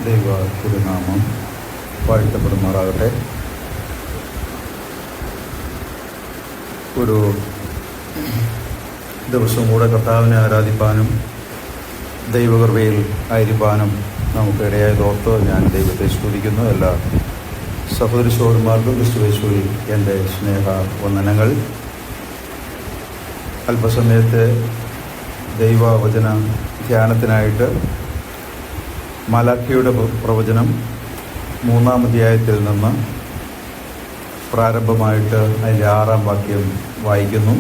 ദൈവ തിരുനാമം വാഴ്ത്തപ്പെടുമാറാകട്ടെ. ഒരു ദിവസം കൂടെ കർത്താവിനെ ആരാധിപ്പാനും ദൈവകൃപയിൽ ആയിരിക്കാനും നമുക്ക് ഇടയായതോർത്ത് ഞാൻ ദൈവത്തെ സ്തുതിക്കുന്നു. എല്ലാ സഹോദരി സഹോദരന്മാർക്കും ക്രിസ്തുയേശുവിൽ എൻ്റെ സ്നേഹ വന്ദനങ്ങൾ. അല്പസമയത്തെ ദൈവവചന ധ്യാനത്തിനായിട്ട് മലാക്കിയുടെ പ്രവചനം 3-ാം അധ്യായത്തിൽ നിന്ന് പ്രാരംഭമായിട്ട് അതിൻ്റെ 6-ാം വാക്യം വായിക്കുന്നു.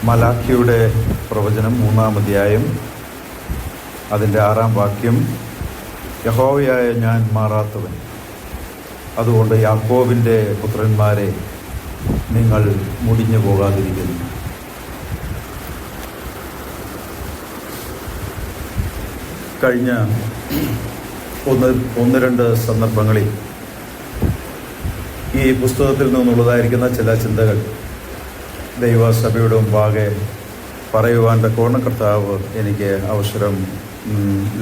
മലാക്കിയുടെ പ്രവചനം 3-ാം അധ്യായം അതിൻ്റെ 6-ാം വാക്യം. യഹോവയായ ഞാൻ മാറാത്തവൻ, അതുകൊണ്ട് യാക്കോബിൻ്റെ പുത്രന്മാരെ നിങ്ങൾ മുടിഞ്ഞു പോകാതിരിക്കുന്നു. കഴിഞ്ഞ ഒന്ന് രണ്ട് സന്ദർഭങ്ങളിൽ ഈ പുസ്തകത്തിൽ നിന്നുള്ളതായിരിക്കുന്ന ചില ചിന്തകൾ ദൈവസഭയുടെ മുമ്പാകെ പറയുവാൻ തക്കവണ്ണം കർത്താവ് എനിക്ക് അവസരം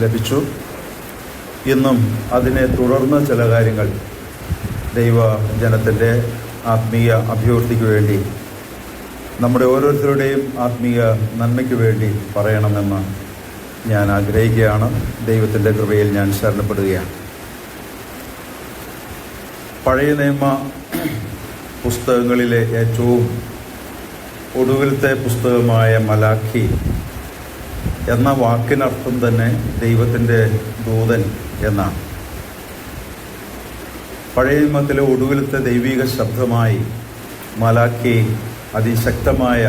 ലഭിച്ചു. ഇന്നും അതിനെ തുടർന്ന് ചില കാര്യങ്ങൾ ദൈവജനത്തിൻ്റെ ആത്മീയ അഭിവൃദ്ധിക്ക് വേണ്ടി, നമ്മുടെ ഓരോരുത്തരുടെയും ആത്മീയ നന്മയ്ക്ക് വേണ്ടി പറയണമെന്ന് ഞാൻ ആഗ്രഹിക്കുകയാണ്. ദൈവത്തിൻ്റെ കൃപയിൽ ഞാൻ ശരണപ്പെടുകയാണ്. പഴയ നിയമ പുസ്തകങ്ങളിലെ ഏറ്റവും ഒടുവിലത്തെ പുസ്തകമായ മലാഖി എന്ന വാക്കിനർത്ഥം തന്നെ ദൈവത്തിൻ്റെ ദൂതൻ എന്നാണ്. പഴയ നിയമത്തിലെ ഒടുവിലത്തെ ദൈവിക ശബ്ദമായി മലാഖി അതിശക്തമായ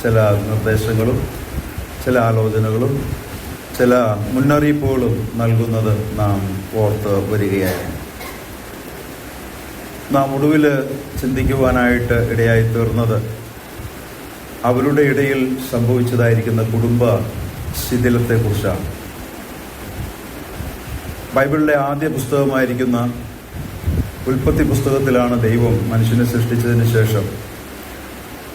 ചില നിർദ്ദേശങ്ങളും ചില ആലോചനകളും ചില മുന്നറിയിപ്പുകളും നൽകുന്നത് നാം ഓർത്ത് വരികയാണ്. നാം ഒടുവിൽ ചിന്തിക്കുവാനായിട്ട് ഇടയായി തീർന്നത് അവരുടെ ഇടയിൽ സംഭവിച്ചതായിരിക്കുന്ന കുടുംബ ശിഥിലത്തെക്കുറിച്ചാണ്. ബൈബിളിലെ ആദ്യ പുസ്തകമായിരിക്കുന്ന ഉൽപ്പത്തി പുസ്തകത്തിലാണ് ദൈവം മനുഷ്യനെ സൃഷ്ടിച്ചതിന് ശേഷം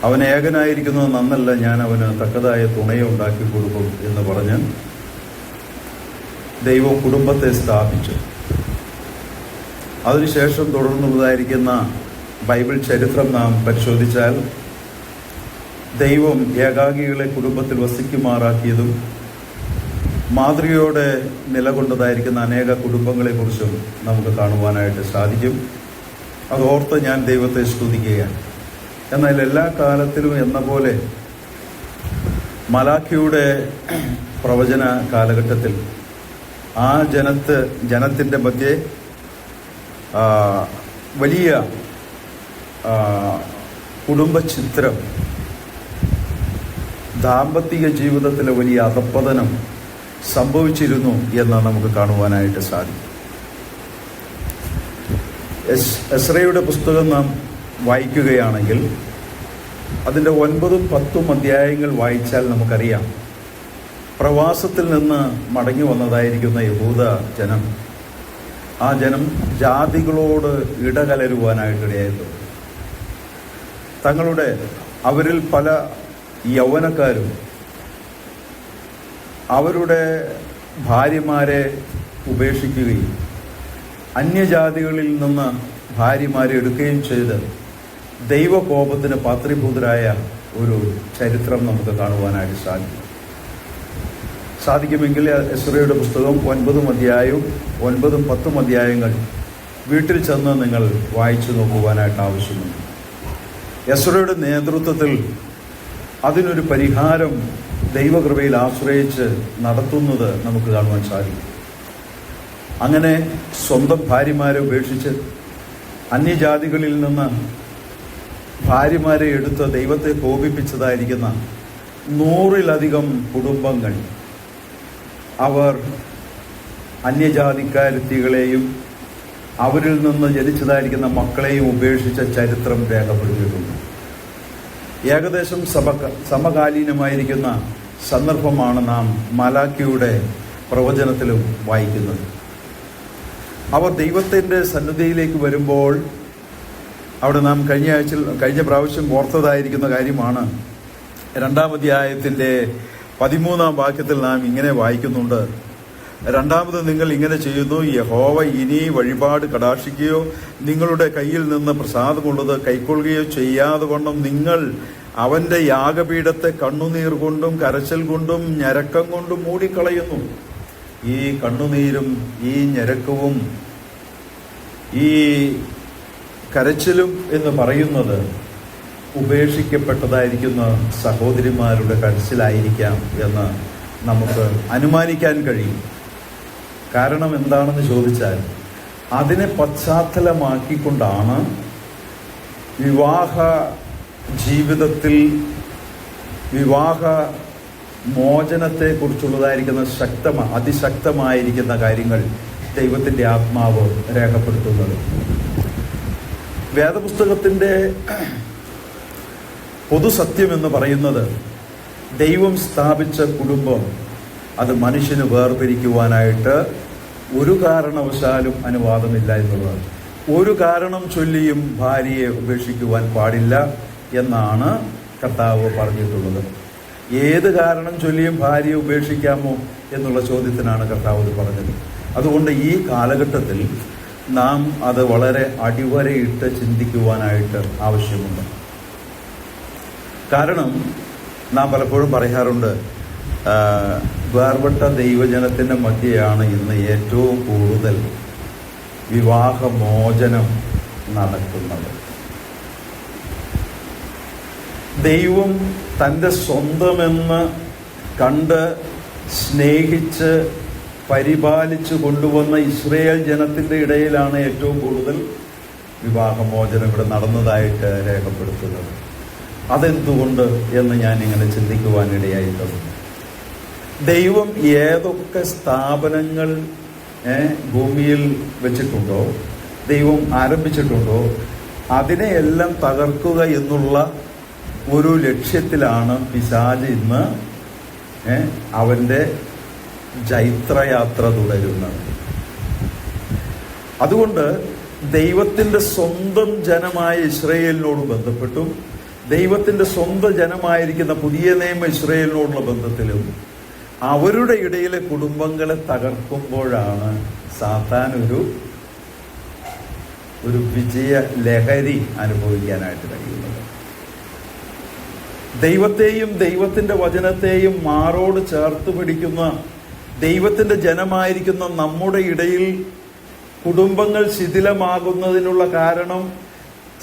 അവൻ ഏകനായിരിക്കുന്നത് നന്നല്ല, ഞാൻ അവന് തക്കതായ തുണയെ ഉണ്ടാക്കി കൊടുക്കും എന്ന് പറഞ്ഞ് ദൈവം കുടുംബത്തെ സ്ഥാപിച്ചു. അതിനുശേഷം തുടർന്നുള്ളതായിരിക്കുന്ന ബൈബിൾ ചരിത്രം നാം പരിശോധിച്ചാൽ ദൈവം ഏകാഗികളെ കുടുംബത്തിൽ വസിക്കുമാറാക്കിയതും മാതൃകയോടെ നിലകൊണ്ടതായിരിക്കുന്ന അനേക കുടുംബങ്ങളെക്കുറിച്ചും നമുക്ക് കാണുവാനായിട്ട് സാധിക്കും. അതോർത്ത് ഞാൻ ദൈവത്തെ സ്തുതിക്കുകയാണ്. എന്നാൽ എല്ലാ കാലത്തിലും എന്ന പോലെ മലാഖിയുടെ പ്രവചന കാലഘട്ടത്തിൽ ആ ജനത്തിൻ്റെ മധ്യേ വലിയ കുടുംബചിത്രം, ദാമ്പത്തിക ജീവിതത്തിലെ വലിയ അധപ്പതനം സംഭവിച്ചിരുന്നു എന്ന് നമുക്ക് കാണുവാനായിട്ട് സാധിക്കും. എസ്രയുടെ പുസ്തകം നാം വായിക്കുകയാണെങ്കിൽ അതിൻ്റെ 9-10 അധ്യായങ്ങൾ വായിച്ചാൽ നമുക്കറിയാം, പ്രവാസത്തിൽ നിന്ന് മടങ്ങി വന്നതായിരിക്കുന്ന യഹൂദ ജനം, ആ ജനം ജാതികളോട് ഇടകലരുവാനായിട്ടിടയായിരുന്നു. അവരിൽ പല യൗവനക്കാരും അവരുടെ ഭാര്യമാരെ ഉപേക്ഷിക്കുകയും അന്യജാതികളിൽ നിന്ന് ഭാര്യമാരെ എടുക്കുകയും ചെയ്ത് ദൈവകോപത്തിന് പാത്രീഭൂതരായ ഒരു ചരിത്രം നമുക്ക് കാണുവാനായിട്ട് സാധിക്കുമെങ്കിൽ എസ്രയുടെ പുസ്തകം 9 അധ്യായവും 9-10 അധ്യായങ്ങൾ വീട്ടിൽ ചെന്ന് നിങ്ങൾ വായിച്ചു നോക്കുവാനായിട്ട് ആവശ്യമുണ്ട്. എസ്രയുടെ നേതൃത്വത്തിൽ അതിനൊരു പരിഹാരം ദൈവകൃപയിൽ ആശ്രയിച്ച് നടത്തുന്നത് നമുക്ക് കാണുവാൻ സാധിക്കും. അങ്ങനെ സ്വന്തം ഭാര്യമാരെ ഉപേക്ഷിച്ച് അന്യജാതികളിൽ നിന്ന് ഭാര്യമാരെ എടുത്ത് ദൈവത്തെ കോപിപ്പിച്ചതായിരിക്കുന്ന 100-ലധികം കുടുംബങ്ങൾ അവർ അന്യജാതിക്കാരുത്തികളെയും അവരിൽ നിന്ന് ജനിച്ചതായിരിക്കുന്ന മക്കളെയും ഉപേക്ഷിച്ച ചരിത്രം രേഖപ്പെടുത്തിയിട്ടുണ്ട്. ഏകദേശം സമകാലീനമായിരിക്കുന്ന സന്ദർഭമാണ് നാം മലാക്കിയുടെ പ്രവചനത്തിലും വായിക്കുന്നത്. അവർ ദൈവത്തിൻ്റെ സന്നിധിയിലേക്ക് വരുമ്പോൾ അവിടെ നാം കഴിഞ്ഞ പ്രാവശ്യം ഓർത്തതായിരിക്കുന്ന കാര്യമാണ്. 2-ാം അധ്യായത്തിൻ്റെ 13-ാം വാക്യത്തിൽ നാം ഇങ്ങനെ വായിക്കുന്നുണ്ട്: രണ്ടാമത് നിങ്ങൾ ഇങ്ങനെ ചെയ്യുന്നു, യഹോവ ഇനി വഴിപാട് കടാക്ഷിക്കുകയോ നിങ്ങളുടെ കയ്യിൽ നിന്ന് പ്രസാദമുള്ളത് കൈക്കൊള്ളുകയോ ചെയ്യാതെ വണ്ണം നിങ്ങൾ അവന്റെ യാഗപീഠത്തെ കണ്ണുനീർ കൊണ്ടും കരച്ചിൽ കൊണ്ടും ഞരക്കം കൊണ്ടും മൂടിക്കളയുന്നു. ഈ കണ്ണുനീരും ഈ ഞരക്കവും ഈ കരച്ചിലും എന്ന് പറയുന്നത് ഉപേക്ഷിക്കപ്പെട്ടതായിരിക്കുന്ന സഹോദരിമാരുടെ കരച്ചിലായിരിക്കാം എന്ന് നമുക്ക് അനുമാനിക്കാൻ കഴിയും. കാരണം എന്താണെന്ന് ചോദിച്ചാൽ അതിനെ പശ്ചാത്തലമാക്കിക്കൊണ്ടാണ് വിവാഹ ജീവിതത്തിൽ വിവാഹ മോചനത്തെക്കുറിച്ചുള്ളതായിരിക്കുന്ന അതിശക്തമായിരിക്കുന്ന കാര്യങ്ങൾ ദൈവത്തിൻ്റെ ആത്മാവ് രേഖപ്പെടുത്തുന്നത്. വേദപുസ്തകത്തിൻ്റെ പൊതുസത്യം എന്ന് പറയുന്നത് ദൈവം സ്ഥാപിച്ച കുടുംബം അത് മനുഷ്യന് വേർപിരിക്കുവാനായിട്ട് ഒരു കാരണവശാലും അനുവാദമില്ല എന്നുള്ളതാണ്. ഒരു കാരണം ചൊല്ലിയും ഭാര്യയെ ഉപേക്ഷിക്കുവാൻ പാടില്ല എന്നാണ് കർത്താവ് പറഞ്ഞിട്ടുള്ളത്. ഏത് കാരണം ചൊല്ലിയും ഭാര്യയെ ഉപേക്ഷിക്കാമോ എന്നുള്ള ചോദ്യത്തിനാണ് കർത്താവ് പറഞ്ഞത്. അതുകൊണ്ട് ഈ കാലഘട്ടത്തിൽ നാം അത് വളരെ അടിവരയിട്ട് ചിന്തിക്കുവാനായിട്ട് ആവശ്യമുണ്ട്. കാരണം നാം പലപ്പോഴും പറയാറുണ്ട്, വേർപെട്ട ദൈവജനത്തിൻ്റെ മധ്യയാണ് ഇന്ന് ഏറ്റവും കൂടുതൽ വിവാഹമോചനം നടക്കുന്നത്. ദൈവം തൻ്റെ സ്വന്തമെന്ന് കണ്ട് സ്നേഹിച്ച് പരിപാലിച്ചു കൊണ്ടുവന്ന ഇസ്രയേൽ ജനത്തിൻ്റെ ഇടയിലാണ് ഏറ്റവും കൂടുതൽ വിവാഹമോചനം ഇവിടെ നടന്നതായിട്ട് രേഖപ്പെടുത്തുന്നത്. അതെന്തുകൊണ്ട് എന്ന് ഞാൻ ഇങ്ങനെ ചിന്തിക്കുവാനിടയായിട്ടുണ്ട്. ദൈവം ഏതൊക്കെ സ്ഥാപനങ്ങൾ ഭൂമിയിൽ വെച്ചിട്ടുണ്ടോ, ദൈവം ആരംഭിച്ചിട്ടുണ്ടോ, അതിനെയെല്ലാം തകർക്കുക എന്നുള്ള ഒരു ലക്ഷ്യത്തിലാണ് പിശാച് ഇന്ന് അവൻ്റെ ജൈത്രയാത്ര തുടരുന്നത്. അതുകൊണ്ട് ദൈവത്തിൻ്റെ സ്വന്തം ജനമായ ഇസ്രയേലിനോട് ബന്ധപ്പെട്ടും ദൈവത്തിൻ്റെ സ്വന്തം ജനമായിരിക്കുന്ന പുതിയ നിയമ ഇസ്രയേലിനോടുള്ള ബന്ധത്തിലും അവരുടെ ഇടയിലെ കുടുംബങ്ങളെ തകർക്കുമ്പോഴാണ് സാത്താൻ ഒരു വിജയ ലഹരി അനുഭവിക്കാനായിട്ട് കഴിയുന്നത്. ദൈവത്തെയും ദൈവത്തിൻ്റെ വചനത്തെയും മാറോട് ചേർത്ത് പിടിക്കുന്ന ദൈവത്തിൻ്റെ ജനമായിരിക്കുന്ന നമ്മുടെ ഇടയിൽ കുടുംബങ്ങൾ ശിഥിലമാകുന്നതിനുള്ള കാരണം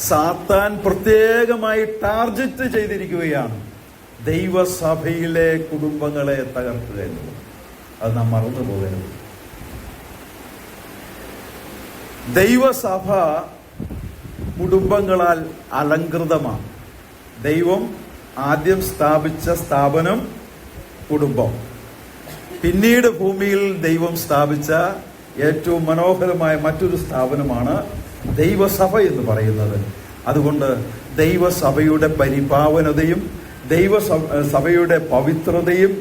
സാത്താൻ പ്രത്യേകമായി ടാർഗറ്റ് ചെയ്തിരിക്കുകയാണ്. ദൈവസഭയിലെ കുടുംബങ്ങളെ തകർക്കുക എന്നുള്ളത് അത് നാം മറന്നു പോകരുത്. ദൈവസഭ കുടുംബങ്ങളാൽ അലങ്കൃതമാണ്. ദൈവം ആദ്യം സ്ഥാപിച്ച സ്ഥാപനം കുടുംബം. പിന്നീട് ഭൂമിയിൽ ദൈവം സ്ഥാപിച്ച ഏറ്റവും മനോഹരമായ മറ്റൊരു സ്ഥാപനമാണ് ദൈവസഭ എന്ന് പറയുന്നത്. അതുകൊണ്ട് ദൈവസഭയുടെ പരിപാവനതയും ദൈവസഭയുടെ പവിത്രതയും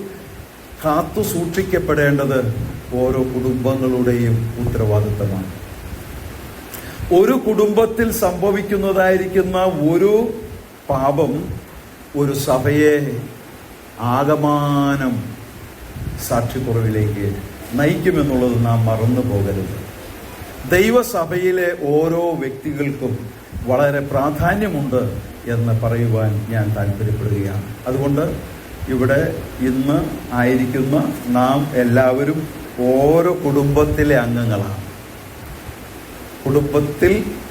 കാത്തു സൂക്ഷിക്കപ്പെടേണ്ടത് ഓരോ കുടുംബങ്ങളുടെയും ഉത്തരവാദിത്തമാണ്. ഒരു കുടുംബത്തിൽ സംഭവിക്കുന്നതായിരിക്കുന്ന ഒരു പാപം ഒരു സഭയെ ആകമാനം സാക്ഷിക്കുറവിലേക്ക് നയിക്കുമെന്നുള്ളത് നാം മറന്നു പോകരുത്. ദൈവസഭയിലെ ഓരോ വ്യക്തികൾക്കും വളരെ പ്രാധാന്യമുണ്ട് എന്ന് പറയുവാൻ ഞാൻ താല്പര്യപ്പെടുകയാണ്. അതുകൊണ്ട് ഇവിടെ ഇന്ന് ആയിരിക്കുന്ന നാം എല്ലാവരും ഓരോ കുടുംബത്തിലെ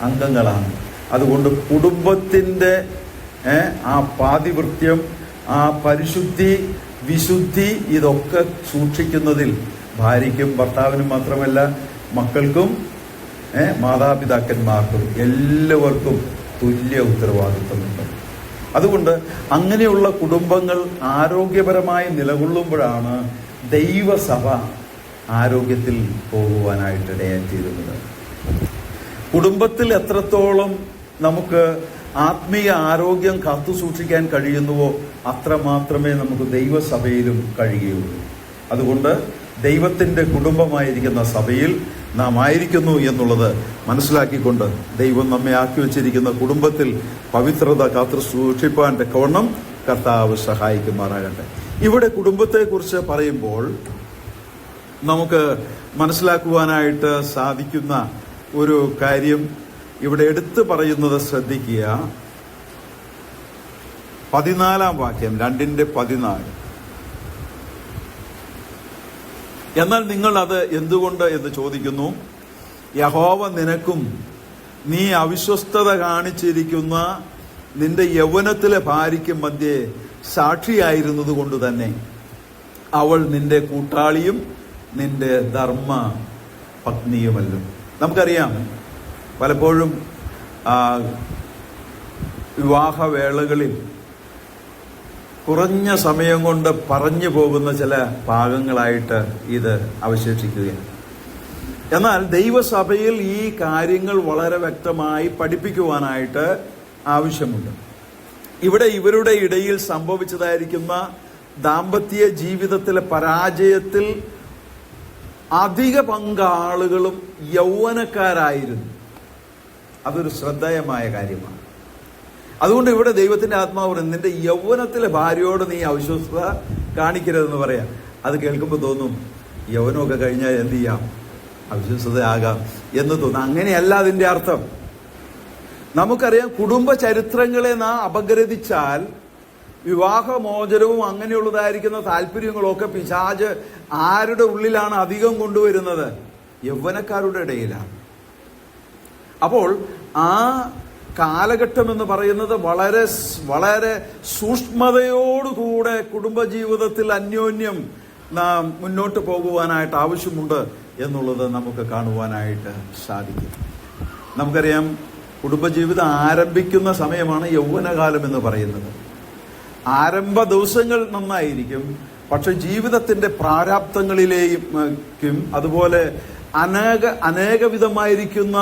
അംഗങ്ങളാണ്. അതുകൊണ്ട് കുടുംബത്തിൻ്റെ ആ പാതിവൃത്യം, ആ പരിശുദ്ധി, വിശുദ്ധി ഇതൊക്കെ സൂക്ഷിക്കുന്നതിൽ ഭാര്യയ്ക്കും ഭർത്താവിനും മാത്രമല്ല മക്കൾക്കും മാതാപിതാക്കന്മാർക്കും എല്ലാവർക്കും തുല്യ ഉത്തരവാദിത്വമുണ്ട്. അതുകൊണ്ട് അങ്ങനെയുള്ള കുടുംബങ്ങൾ ആരോഗ്യപരമായി നിലകൊള്ളുമ്പോഴാണ് ദൈവസഭ ആരോഗ്യത്തിൽ പോകുവാനായിട്ടിടയായിത്തീരുന്നത്. കുടുംബത്തിൽ എത്രത്തോളം നമുക്ക് ആത്മീയ ആരോഗ്യം കാത്തു സൂക്ഷിക്കാൻ കഴിയുന്നുവോ അത്ര മാത്രമേ നമുക്ക് ദൈവസഭയിലും കഴിയുകയുള്ളൂ. അതുകൊണ്ട് ദൈവത്തിൻ്റെ കുടുംബമായിരിക്കുന്ന സഭയിൽ നാം ആയിരിക്കുന്നു എന്നുള്ളത് മനസ്സിലാക്കിക്കൊണ്ട് ദൈവം നമ്മെ ആക്കി വച്ചിരിക്കുന്ന കുടുംബത്തിൽ പവിത്രത കാത്തു സൂക്ഷിപ്പാൻ തക്കവണ്ണം കർത്താവ് സഹായിക്കുമാറാകട്ടെ. ഇവിടെ കുടുംബത്തെക്കുറിച്ച് പറയുമ്പോൾ നമുക്ക് മനസ്സിലാക്കുവാനായിട്ട് സാധിക്കുന്ന ഒരു കാര്യം ഇവിടെ എടുത്തു പറയുന്നത് ശ്രദ്ധിക്കുക. 14 വാക്യം, 2:14. എന്നാൽ നിങ്ങൾ അത് എന്തുകൊണ്ട് എന്ന് ചോദിക്കുന്നു. യഹോവ നിനക്കും നീ അവിശ്വസ്തത കാണിച്ചിരിക്കുന്ന നിന്റെ യൗവനത്തിലെ ഭാര്യയ്ക്കും മധ്യേ സാക്ഷിയായിരുന്നത് കൊണ്ട് തന്നെ അവൾ നിന്റെ കൂട്ടാളിയും നിന്റെ ധർമ്മ പത്നിയുമല്ലോ. നമുക്കറിയാം, പലപ്പോഴും വിവാഹവേളകളിൽ കുറഞ്ഞ സമയം കൊണ്ട് പറഞ്ഞു പോകുന്ന ചില ഭാഗങ്ങളായിട്ട് ഇത് അവശേഷിക്കുകയാണ്. എന്നാൽ ദൈവസഭയിൽ ഈ കാര്യങ്ങൾ വളരെ വ്യക്തമായി പഠിപ്പിക്കുവാനായിട്ട് ആവശ്യമുണ്ട്. ഇവിടെ ഇവരുടെ ഇടയിൽ സംഭവിച്ചതായിരിക്കുന്ന ദാമ്പത്യ ജീവിതത്തിലെ പരാജയത്തിൽ അധിക പങ്കാളുകളും യൗവനക്കാരായിരുന്നു. അതൊരു ശ്രദ്ധേയമായ കാര്യമാണ്. അതുകൊണ്ട് ഇവിടെ ദൈവത്തിന്റെ ആത്മാവ് പറയുന്നു, നിന്റെ യൗവനത്തിലെ ഭാര്യയോട് നീ അവിശ്വസ്തത കാണിക്കരുതെന്ന് പറയാം. അത് കേൾക്കുമ്പോൾ തോന്നും, യൗവനമൊക്കെ കഴിഞ്ഞാൽ എന്ത് ചെയ്യാം, അവിശ്വസ്തയാകാം എന്ന് തോന്നും. അങ്ങനെയല്ല അതിന്റെ അർത്ഥം. നമുക്കറിയാം, കുടുംബ ചരിത്രങ്ങളെ നാം അപഗ്രഥിച്ചാൽ വിവാഹമോചനവും അങ്ങനെയുള്ളതായിരിക്കുന്ന താല്പര്യങ്ങളൊക്കെ പിശാച് ആരുടെ ഉള്ളിലാണ് അധികം കൊണ്ടുവരുന്നത്? യൗവനക്കാരുടെ ഇടയിലാണ്. അപ്പോൾ ആ കാലഘട്ടം എന്ന് പറയുന്നത് വളരെ വളരെ സൂക്ഷ്മതയോടുകൂടെ കുടുംബജീവിതത്തിൽ അന്യോന്യം നാം മുന്നോട്ട് പോകുവാനായിട്ട് ആവശ്യമുണ്ട് എന്നുള്ളത് നമുക്ക് കാണുവാനായിട്ട് സാധിക്കും. നമുക്കറിയാം, കുടുംബജീവിതം ആരംഭിക്കുന്ന സമയമാണ് യൗവനകാലം എന്ന് പറയുന്നത്. ആരംഭ ദിവസങ്ങൾ നന്നായിരിക്കും, പക്ഷെ ജീവിതത്തിന്റെ പ്രാരാബ്ദങ്ങളിലേക്കും അതുപോലെ അനേകവിധമായിരിക്കുന്ന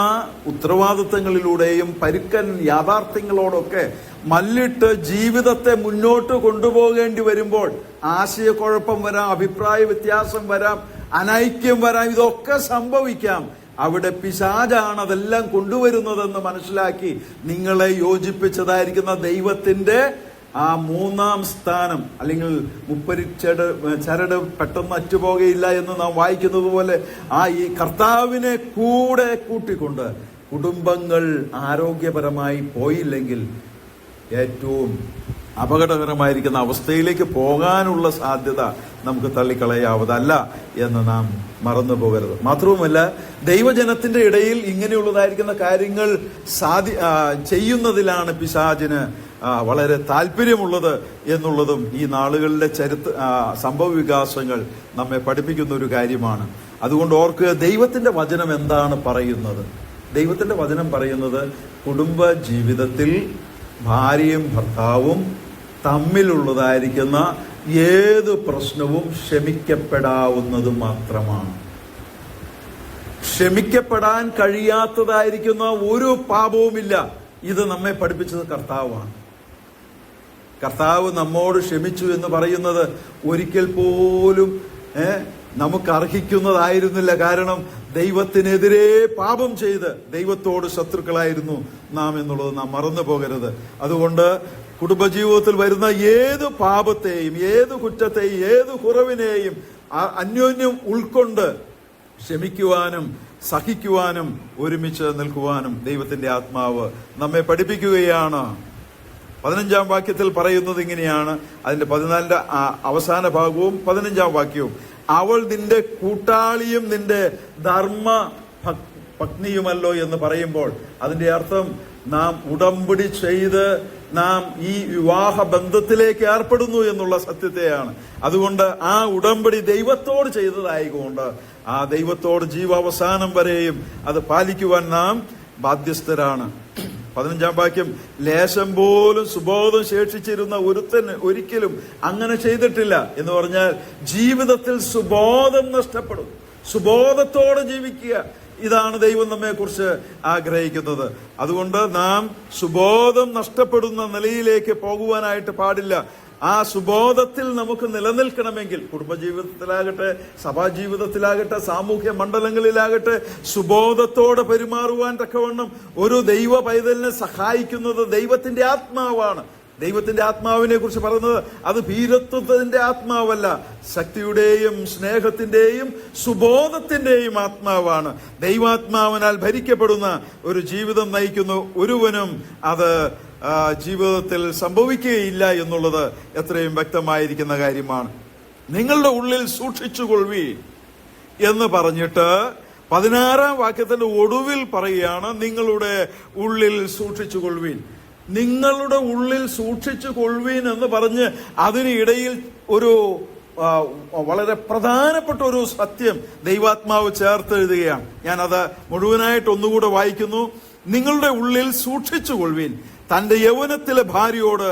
ഉത്തരവാദിത്തങ്ങളിലൂടെയും പരുക്കൻ യാഥാർത്ഥ്യങ്ങളോടൊക്കെ മല്ലിട്ട് ജീവിതത്തെ മുന്നോട്ട് കൊണ്ടുപോകേണ്ടി വരുമ്പോൾ ആശയക്കുഴപ്പം വരാം, അഭിപ്രായ വ്യത്യാസം വരാം, അനൈക്യം വരാം. ഇതൊക്കെ സംഭവിക്കാം. അവിടെ പിശാചാണ് അതെല്ലാം കൊണ്ടുവരുന്നതെന്ന് മനസ്സിലാക്കി നിങ്ങളെ യോജിപ്പിച്ചതായിരിക്കുന്ന ദൈവത്തിന്റെ ആ 3-ാം സ്ഥാനം, അല്ലെങ്കിൽ ചരട് പെട്ടെന്ന് അറ്റുപോകയില്ല എന്ന് നാം വായിക്കുന്നത് പോലെ ഈ കർത്താവിനെ കൂടെ കൂട്ടിക്കൊണ്ട് കുടുംബങ്ങൾ ആരോഗ്യപരമായി പോയില്ലെങ്കിൽ ഏറ്റവും അപകടകരമായിരിക്കുന്ന അവസ്ഥയിലേക്ക് പോകാനുള്ള സാധ്യത നമുക്ക് തള്ളിക്കളയാവതല്ല എന്ന് നാം മറന്നു പോകരുത്. മാത്രവുമല്ല, ദൈവജനത്തിന്റെ ഇടയിൽ ഇങ്ങനെയുള്ളതായിരിക്കുന്ന കാര്യങ്ങൾ ചെയ്യുന്നതിലാണ് പിശാചിന് വളരെ താല്പര്യമുള്ളത് എന്നുള്ളതും ഈ നാളുകളിലെ സംഭവ വികാസങ്ങൾ നമ്മെ പഠിപ്പിക്കുന്ന ഒരു കാര്യമാണ്. അതുകൊണ്ട് ഓർക്കുക, ദൈവത്തിന്റെ വചനം എന്താണ് പറയുന്നത്? ദൈവത്തിന്റെ വചനം പറയുന്നത്, കുടുംബ ജീവിതത്തിൽ ഭാര്യയും ഭർത്താവും തമ്മിലുള്ളതായിരിക്കുന്ന ഏത് പ്രശ്നവും ക്ഷമിക്കപ്പെടാവുന്നത് മാത്രമാണ്. ക്ഷമിക്കപ്പെടാൻ കഴിയാത്തതായിരിക്കുന്ന ഒരു പാപവുമില്ല. ഇത് നമ്മെ പഠിപ്പിച്ചത് കർത്താവാണ്. കർത്താവ് നമ്മോട് ക്ഷമിച്ചു എന്ന് പറയുന്നത് ഒരിക്കൽ പോലും നമുക്ക് അർഹിക്കുന്നതായിരുന്നില്ല. കാരണം ദൈവത്തിനെതിരെ പാപം ചെയ്ത് ദൈവത്തോട് ശത്രുക്കളായിരുന്നു നാം എന്നുള്ളത് നാം മറന്നു പോകരുത്. അതുകൊണ്ട് കുടുംബജീവിതത്തിൽ വരുന്ന ഏത് പാപത്തെയും, ഏത് കുറ്റത്തെയും, ഏത് കുറവിനെയും അന്യോന്യം ഉൾക്കൊണ്ട് ക്ഷമിക്കുവാനും സഹിക്കുവാനും ഒരുമിച്ച് നിൽക്കുവാനും ദൈവത്തിന്റെ ആത്മാവ് നമ്മെ പഠിപ്പിക്കുകയാണ്. 15-ാം വാക്യത്തിൽ പറയുന്നത് ഇങ്ങനെയാണ്. അതിന്റെ 14-ന്റെ അവസാന ഭാഗവും 15-ാം വാക്യവും, അവൾ നിന്റെ കൂട്ടാളിയും നിന്റെ ധർമ്മ പത്നിയുമല്ലോ എന്ന് പറയുമ്പോൾ അതിന്റെ അർത്ഥം നാം ഉടമ്പടി ചെയ്ത് നാം ഈ വിവാഹ ബന്ധത്തിലേക്ക് ഏർപ്പെടുന്നു എന്നുള്ള സത്യത്തെയാണ്. അതുകൊണ്ട് ആ ഉടമ്പടി ദൈവത്തോട് ചെയ്തതായതുകൊണ്ട് ആ ദൈവത്തോട് ജീവാവസാനം വരെയും അത് പാലിക്കുവാൻ നാം ബാധ്യസ്ഥരാണ്. 15-ാം വാക്യം, ലേശം പോലും സുബോധം ശേഷിച്ചിരുന്ന ഒരുത്തൻ ഒരിക്കലും അങ്ങനെ ചെയ്തിട്ടില്ല എന്ന് പറഞ്ഞാൽ ജീവിതത്തിൽ സുബോധം നഷ്ടപ്പെടും. സുബോധത്തോടെ ജീവിക്കുക, ഇതാണ് ദൈവം നമ്മെ കുറിച്ച് ആഗ്രഹിക്കുന്നത്. അതുകൊണ്ട് നാം സുബോധം നഷ്ടപ്പെടുന്ന നിലയിലേക്ക് പോകുവാനായിട്ട് പാടില്ല. ആ സുബോധത്തിൽ നമുക്ക് നിലനിൽക്കണമെങ്കിൽ കുടുംബജീവിതത്തിലാകട്ടെ, സഭാജീവിതത്തിലാകട്ടെ, സാമൂഹ്യ മണ്ഡലങ്ങളിലാകട്ടെ, സുബോധത്തോടെ പെരുമാറുവാൻ തക്കവണ്ണം ഒരു ദൈവ പൈതലിനെ സഹായിക്കുന്നത് ദൈവത്തിന്റെ ആത്മാവാണ്. ദൈവത്തിന്റെ ആത്മാവിനെ കുറിച്ച് പറയുന്നത് അത് ഭീരത്വത്തിന്റെ ആത്മാവല്ല, ശക്തിയുടെയും സ്നേഹത്തിന്റെയും സുബോധത്തിന്റെയും ആത്മാവാണ്. ദൈവാത്മാവിനാൽ ഭരിക്കപ്പെടുന്ന ഒരു ജീവിതം നയിക്കുന്ന ഒരുവനും അത് ജീവിതത്തിൽ സംഭവിക്കുകയില്ല എന്നുള്ളത് എത്രയും വ്യക്തമായിരിക്കുന്ന കാര്യമാണ്. നിങ്ങളുടെ ഉള്ളിൽ സൂക്ഷിച്ചുകൊള്ളുവീൻ എന്ന് പറഞ്ഞിട്ട് 16-ാം വാക്യത്തിന്റെ ഒടുവിൽ പറയുകയാണ്, നിങ്ങളുടെ ഉള്ളിൽ സൂക്ഷിച്ചുകൊള്ളുവീൻ. നിങ്ങളുടെ ഉള്ളിൽ സൂക്ഷിച്ചുകൊള്ളുവീൻ എന്ന് പറഞ്ഞ് അതിനിടയിൽ ഒരു വളരെ പ്രധാനപ്പെട്ട ഒരു സത്യം ദൈവാത്മാവ് ചേർത്തെഴുതുകയാണ്. ഞാനത് മുഴുവനായിട്ട് ഒന്നുകൂടെ വായിക്കുന്നു. നിങ്ങളുടെ ഉള്ളിൽ സൂക്ഷിച്ചുകൊള്ളുവീൻ, തന്റെ യൗവനത്തിലെ ഭാര്യയോട്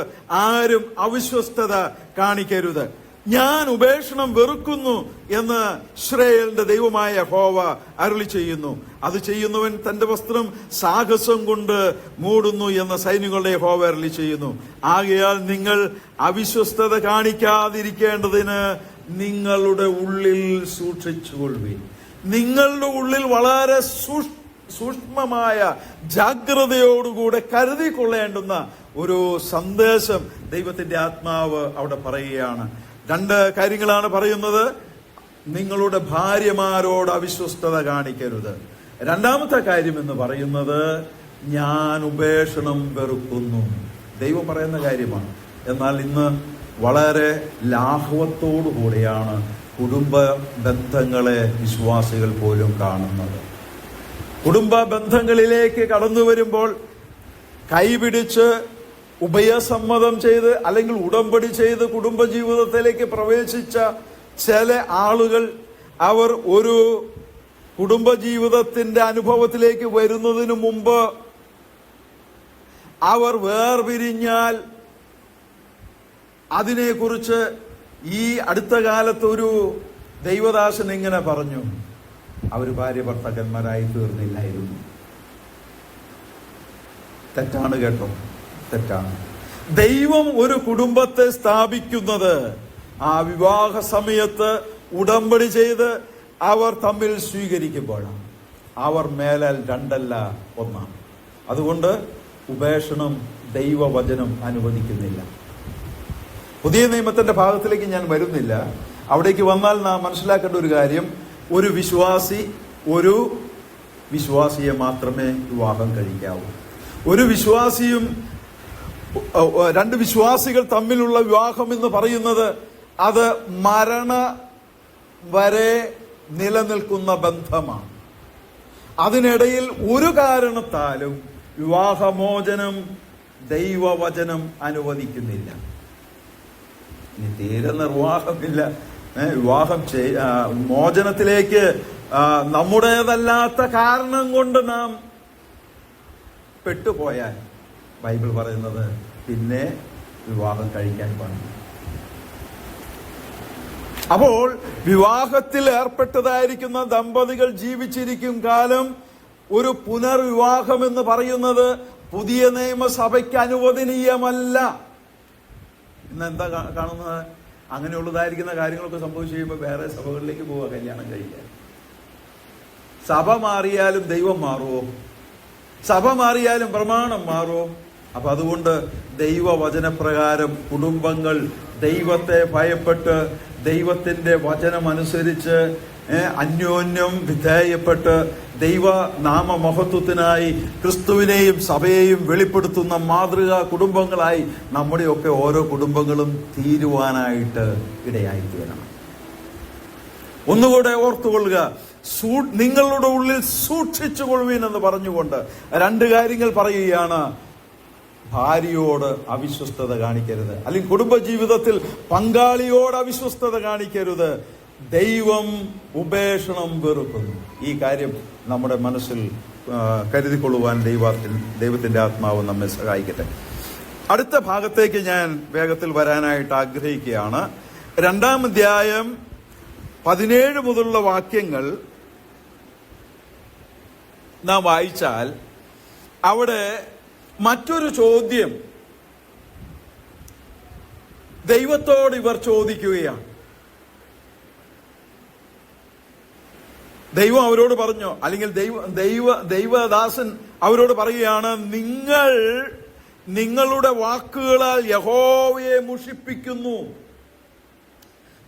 ആരും അവിശ്വസ്തത കാണിക്കരുത്. ഞാൻ ഉപേക്ഷണം വെറുക്കുന്നു എന്ന് ഇസ്രായേലിന്റെ ദൈവമായ യഹോവ അരുളി ചെയ്യുന്നു. അത് ചെയ്യുന്നവൻ തന്റെ വസ്ത്രം സാഹസം കൊണ്ട് മൂടുന്നു എന്ന് സൈന്യങ്ങളുടെ യഹോവ അരുളി ചെയ്യുന്നു. ആകയാൽ നിങ്ങൾ അവിശ്വസ്തത കാണിക്കാതിരിക്കേണ്ടതിന് നിങ്ങളുടെ ഉള്ളിൽ സൂക്ഷിച്ചുകൊള്ളുവിൻ. നിങ്ങളുടെ ഉള്ളിൽ വളരെ സൂക്ഷ്മമായ ജാഗ്രതയോടുകൂടെ കരുതിക്കൊള്ളേണ്ടുന്ന ഒരു സന്ദേശം ദൈവത്തിന്റെ ആത്മാവ് അവിടെ പറയുകയാണ്. 2 കാര്യങ്ങളാണ് പറയുന്നത്. നിങ്ങളുടെ ഭാര്യമാരോട് അവിശ്വസ്തത കാണിക്കരുത്. 2-ാമത്തെ കാര്യം എന്ന് പറയുന്നത് ഞാൻ ഉപേക്ഷണം വെറുക്കുന്നു. ദൈവം പറയുന്ന കാര്യമാണ്. എന്നാൽ ഇന്ന് വളരെ ലാഘവത്തോടുകൂടിയാണ് കുടുംബ ബന്ധങ്ങളെ വിശ്വാസികൾ പോലും കാണുന്നത്. കുടുംബ ബന്ധങ്ങളിലേക്ക് കടന്നു വരുമ്പോൾ കൈപിടിച്ച് ഉഭയസമ്മതം ചെയ്ത് അല്ലെങ്കിൽ ഉടമ്പടി ചെയ്ത് കുടുംബജീവിതത്തിലേക്ക് പ്രവേശിച്ച ചില ആളുകൾ, അവർ ഒരു കുടുംബജീവിതത്തിന്റെ അനുഭവത്തിലേക്ക് വരുന്നതിന് മുമ്പ് അവർ വേർപിരിഞ്ഞാൽ അതിനെക്കുറിച്ച് ഈ അടുത്ത കാലത്ത് ഒരു ദൈവദാസൻ ഇങ്ങനെ പറഞ്ഞു, അവർ ഭാര്യ ഭർത്താക്കന്മാരായി തീർന്നില്ലായിരുന്നു. തെറ്റാണ് കേട്ടോ, തെറ്റാണ്. ദൈവം ഒരു കുടുംബത്തെ സ്ഥാപിക്കുന്നത് ആ വിവാഹ സമയത്ത് ഉടമ്പടി ചെയ്ത് അവർ തമ്മിൽ സ്വീകരിക്കുമ്പോഴാണ്. അവർ മേലാൽ 2 അല്ല 1. അതുകൊണ്ട് ഉപേക്ഷണം ദൈവവചനം അനുവദിക്കുന്നില്ല. പുതിയ നിയമത്തിന്റെ ഭാഗത്തിലേക്ക് ഞാൻ വരുന്നില്ല. അവിടേക്ക് വന്നാൽ നാം മനസ്സിലാക്കേണ്ട ഒരു കാര്യം, ഒരു വിശ്വാസിയെ മാത്രമേ വിവാഹം കഴിക്കാവൂ. ഒരു വിശ്വാസിയും 2 വിശ്വാസികൾ തമ്മിലുള്ള വിവാഹം എന്ന് പറയുന്നത് അത് മരണ വരെ നിലനിൽക്കുന്ന ബന്ധമാണ്. അതിനിടയിൽ ഒരു കാരണത്താലും വിവാഹമോചനം ദൈവവചനം അനുവദിക്കുന്നില്ല. ഇനി തീരെ നിർവാഹമില്ല, വിവാഹം മോചനത്തിലേക്ക് നമ്മുടേതല്ലാത്ത കാരണം കൊണ്ട് നാം പെട്ടുപോയാൽ ബൈബിൾ പറയുന്നത് പിന്നെ വിവാഹം കഴിക്കാൻ പാടില്ല. അപ്പോൾ വിവാഹത്തിൽ ഏർപ്പെട്ടതായിരിക്കുന്ന ദമ്പതികൾ ജീവിച്ചിരിക്കും കാലം ഒരു പുനർവിവാഹം എന്ന് പറയുന്നത് പുതിയ നിയമസഭയ്ക്ക് അനുവദനീയമല്ല. ഇന്ന് എന്താ കാണുന്നത്? അങ്ങനെയുള്ളതായിരിക്കുന്ന കാര്യങ്ങളൊക്കെ സംഭവിച്ചു കഴിയുമ്പോൾ വേറെ സഭകളിലേക്ക് പോവുക, കല്യാണം കഴിക്കാൻ. സഭ മാറിയാലും ദൈവം മാറുമോ? സഭ മാറിയാലും പ്രമാണം മാറുമോ? അപ്പൊ അതുകൊണ്ട് ദൈവവചനപ്രകാരം കുടുംബങ്ങൾ ദൈവത്തെ ഭയപ്പെട്ട് ദൈവത്തിന്റെ വചനമനുസരിച്ച് അന്യോന്യം വിധേയപ്പെട്ട് ദൈവനാമമഹത്വത്തിനായി ക്രിസ്തുവിനെയും സഭയെയും വെളിപ്പെടുത്തുന്ന മാതൃകാ കുടുംബങ്ങളായി നമ്മുടെയൊക്കെ ഓരോ കുടുംബങ്ങളും തീരുവാനായിട്ട് ഇടയായിത്തീരണം. ഒന്നുകൂടെ ഓർത്തുകൊള്ളുക, നിങ്ങളുടെ ഉള്ളിൽ സൂക്ഷിച്ചുകൊള്ളുവീൻ എന്ന് പറഞ്ഞുകൊണ്ട് 2 കാര്യങ്ങൾ പറയുകയാണ്. ഭാര്യയോട് അവിശ്വസ്തത കാണിക്കരുത്, അല്ലെങ്കിൽ കുടുംബജീവിതത്തിൽ പങ്കാളിയോട് അവിശ്വസ്തത കാണിക്കരുത്. ദൈവം ഉപേക്ഷണം വെറുക്കുന്നു. ഈ കാര്യം നമ്മുടെ മനസ്സിൽ കരുതിക്കൊള്ളുവാൻ ദൈവത്തിന്റെ ആത്മാവ് നമ്മെ സഹായിക്കട്ടെ. അടുത്ത ഭാഗത്തേക്ക് ഞാൻ വേഗത്തിൽ വരാനായിട്ട് ആഗ്രഹിക്കുകയാണ്. 2-ാം അധ്യായം 17 മുതലുള്ള വാക്യങ്ങൾ നാം വായിച്ചാൽ അവിടെ മറ്റൊരു ചോദ്യം ദൈവത്തോട് ഇവർ ചോദിക്കുകയാണ്. ദൈവം അവരോട് പറഞ്ഞു, അല്ലെങ്കിൽ ദൈവദാസൻ അവരോട് പറയുകയാണ്, നിങ്ങൾ നിങ്ങളുടെ വാക്കുകളാൽ യഹോവയെ മുഷിപ്പിക്കുന്നു.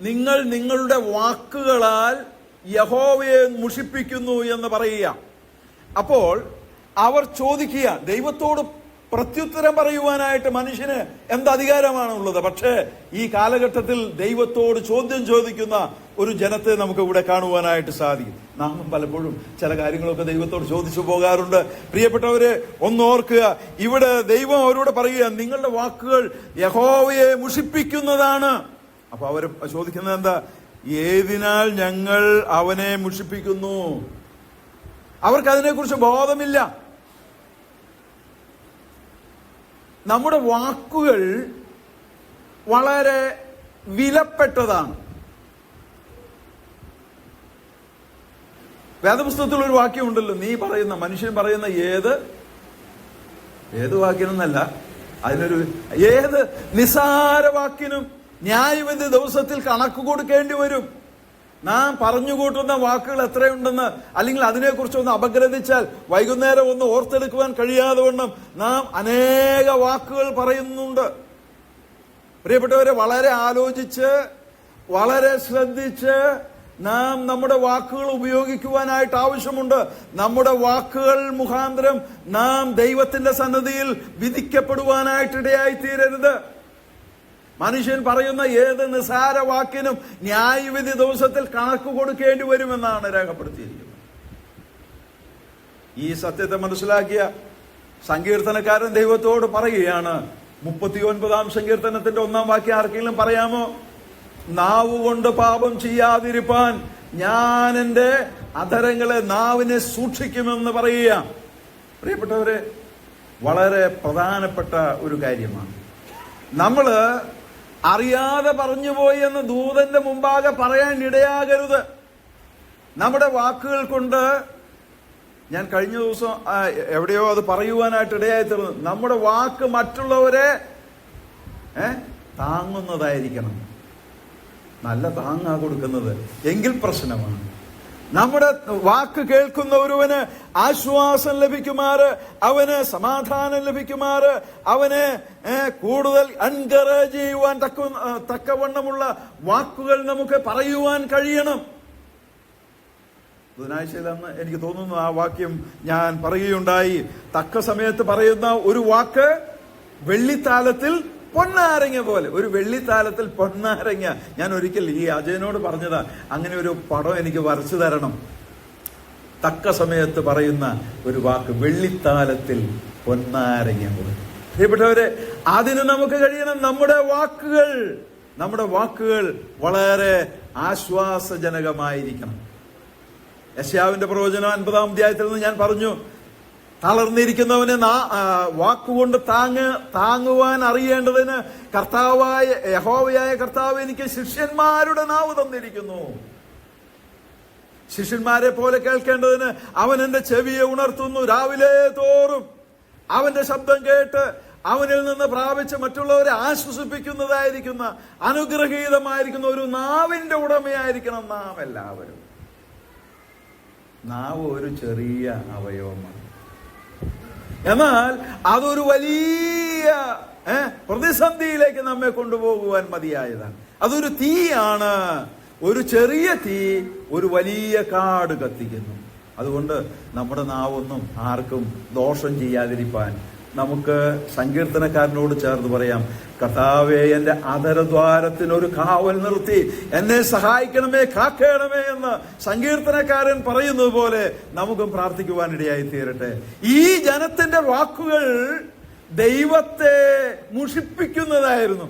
നിങ്ങൾ നിങ്ങളുടെ വാക്കുകളാൽ യഹോവയെ മുഷിപ്പിക്കുന്നു എന്ന് പറയുക. അപ്പോൾ അവർ ചോദിക്കുക, ദൈവത്തോട് പ്രത്യുത്തരം പറയുവാനായിട്ട് മനുഷ്യന് എന്ത് അധികാരമാണ് ഉള്ളത്? പക്ഷേ ഈ കാലഘട്ടത്തിൽ ദൈവത്തോട് ചോദ്യം ചോദിക്കുന്ന ഒരു ജനത്തെ നമുക്ക് ഇവിടെ കാണുവാനായിട്ട് സാധിക്കും. നാം പലപ്പോഴും ചില കാര്യങ്ങളൊക്കെ ദൈവത്തോട് ചോദിച്ചു പോകാറുണ്ട്. പ്രിയപ്പെട്ടവരെ, ഒന്നോർക്കുക, ഇവിടെ ദൈവം അവരോട് പറയുക, നിങ്ങളുടെ വാക്കുകൾ യഹോവയെ മുഷിപ്പിക്കുന്നതാണ്. അപ്പൊ അവർ ചോദിക്കുന്നത് എന്താ? ഏതിനാൽ ഞങ്ങൾ അവനെ മുഷിപ്പിക്കുന്നു? അവർക്ക് അതിനെക്കുറിച്ച് ബോധമില്ല. നമ്മുടെ വാക്കുകൾ വളരെ വിലപ്പെട്ടതാണ്. വേദപുസ്തകത്തിൽ ഒരു വാക്യമുണ്ടല്ലോ, നീ പറയുന്ന, മനുഷ്യൻ പറയുന്ന ഏത് വാക്കിനെന്നല്ല, അതിനൊരു ഏത് നിസാര വാക്കിനും ന്യായവിധി ദിവസത്തിൽ കണക്ക് കൊടുക്കേണ്ടി വരും. നാം പറഞ്ഞു കൂട്ടുന്ന വാക്കുകൾ എത്രയുണ്ടെന്ന്, അല്ലെങ്കിൽ അതിനെക്കുറിച്ച് ഒന്ന് അപഗ്രഥിച്ചാൽ വൈകുന്നേരം ഒന്ന് ഓർത്തെടുക്കുവാൻ കഴിയാതെ വണ്ണം നാം അനേക വാക്കുകൾ പറയുന്നുണ്ട്. പ്രിയപ്പെട്ടവരെ, വളരെ ആലോചിച്ച്, വളരെ ശ്രദ്ധിച്ച് നാം നമ്മുടെ വാക്കുകൾ ഉപയോഗിക്കുവാനായിട്ട് ആവശ്യമുണ്ട്. നമ്മുടെ വാക്കുകൾ മുഖാന്തരം നാം ദൈവത്തിന്റെ സന്നിധിയിൽ വിധിക്കപ്പെടുവാനായിട്ട് ഇടയായി തീരരുത്. മനുഷ്യൻ പറയുന്ന ഏത് നിസാര വാക്കിനും ന്യായവിധി ദിവസത്തിൽ കണക്ക് കൊടുക്കേണ്ടി വരുമെന്നാണ് രേഖപ്പെടുത്തിയിരിക്കുന്നത്. ഈ സത്യത്തെ മനസ്സിലാക്കിയ സങ്കീർത്തനക്കാരൻ ദൈവത്തോട് പറയുകയാണ്. 39-ാം സങ്കീർത്തനത്തിന്റെ 1-ാം വാക്യം ആർക്കെങ്കിലും പറയാമോ? നാവ് കൊണ്ട് പാപം ചെയ്യാതിരിപ്പാൻ ഞാൻ എന്റെ അധരങ്ങളെ, നാവിനെ സൂക്ഷിക്കുമെന്ന് പറയുക. പ്രിയപ്പെട്ടവരെ, വളരെ പ്രധാനപ്പെട്ട ഒരു കാര്യമാണ്. നമ്മള് അറിയാതെ പറഞ്ഞുപോയി എന്ന് ദൂതന്റെ മുമ്പാകെ പറയാൻ ഇടയാകരുത്. നമ്മുടെ വാക്കുകൾ കൊണ്ട്, ഞാൻ കഴിഞ്ഞ ദിവസം എവിടെയോ അത് പറയുവാനായിട്ട് ഇടയായി തീർന്നു, നമ്മുടെ വാക്ക് മറ്റുള്ളവരെ താങ്ങുന്നതായിരിക്കണം. നല്ല താങ്ങാ കൊടുക്കുന്നത്, എങ്കിൽ പ്രശ്നമാണ്. നമ്മുടെ വാക്ക് കേൾക്കുന്ന ഒരുവന് ആശ്വാസം ലഭിക്കുമാറ്, അവന് സമാധാനം ലഭിക്കുമാറ്, അവന് കൂടുതൽ എൻകറേജ് ചെയ്യുവാൻ തക്കവണ്ണമുള്ള വാക്കുകൾ നമുക്ക് പറയുവാൻ കഴിയണം. ബുധനാഴ്ചയിലെന്ന് എനിക്ക് തോന്നുന്നു ആ വാക്യം ഞാൻ പറയുകയുണ്ടായി. തക്ക സമയത്ത് പറയുന്ന ഒരു വാക്ക് വെള്ളിത്താലത്തിൽ പൊന്നാരങ്ങ പോലെ. ഒരു വെള്ളിത്താലത്തിൽ പൊന്നാരങ്ങ. ഞാൻ ഒരിക്കൽ ഈ അജയനോട് പറഞ്ഞതാ, അങ്ങനെ ഒരു പടം എനിക്ക് വരച്ചു തരണം. തക്ക സമയത്ത് പറയുന്ന ഒരു വാക്ക്, വെള്ളിത്താലത്തിൽ പൊന്നാരങ്ങ പോലെ. പ്രിയപ്പെട്ടവരെ, അതിന് നമുക്ക് കഴിയണം. നമ്മുടെ വാക്കുകൾ വളരെ ആശ്വാസജനകമായിരിക്കണം. യെശയ്യാവിന്റെ പ്രവചനം 50-ാം അധ്യായത്തിൽ നിന്ന് ഞാൻ പറഞ്ഞു, തളർന്നിരിക്കുന്നവനെ വാക്കുകൊണ്ട് താങ്ങുവാൻ അറിയേണ്ടതിന് യഹോവയായ കർത്താവ് എനിക്ക് ശിഷ്യന്മാരുടെ നാവ് തന്നിരിക്കുന്നു. ശിഷ്യന്മാരെ പോലെ കേൾക്കേണ്ടതിന് അവൻ എന്റെ ചെവിയെ ഉണർത്തുന്നു. രാവിലെ തോറും അവന്റെ ശബ്ദം കേട്ട് അവനിൽ നിന്ന് പ്രാപിച്ച് മറ്റുള്ളവരെ ആശ്വസിപ്പിക്കുന്നതായിരിക്കുന്ന, അനുഗ്രഹീതമായിരിക്കുന്ന ഒരു നാവിന്റെ ഉടമയായിരിക്കണം നാം എല്ലാവരും. നാവ് ഒരു ചെറിയ അവയവമാണ്, എന്നാൽ അതൊരു വലിയ പ്രതിസന്ധിയിലേക്ക് നമ്മെ കൊണ്ടുപോകുവാൻ മതിയായതാണ്. അതൊരു തീയാണ്. ഒരു ചെറിയ തീ ഒരു വലിയ കാട് കത്തിക്കുന്നു. അതുകൊണ്ട് നമ്മുടെ നാവൊന്നും ആർക്കും ദോഷം ചെയ്യാതിരിക്കാൻ നമുക്ക് സങ്കീർത്തനക്കാരനോട് ചേർന്ന് പറയാം, കർത്താവേ, എന്റെ അധരദ്വാരത്തിനൊരു കാവൽ നിർത്തി എന്നെ സഹായിക്കണമേ, കാക്കണമേ എന്ന് സങ്കീർത്തനക്കാരൻ പറയുന്നത് പോലെ നമുക്കും പ്രാർത്ഥിക്കുവാനിടയായി തീരട്ടെ. ഈ ജനത്തിന്റെ വാക്കുകൾ ദൈവത്തെ മുഷിപ്പിക്കുന്നതായിരുന്നു.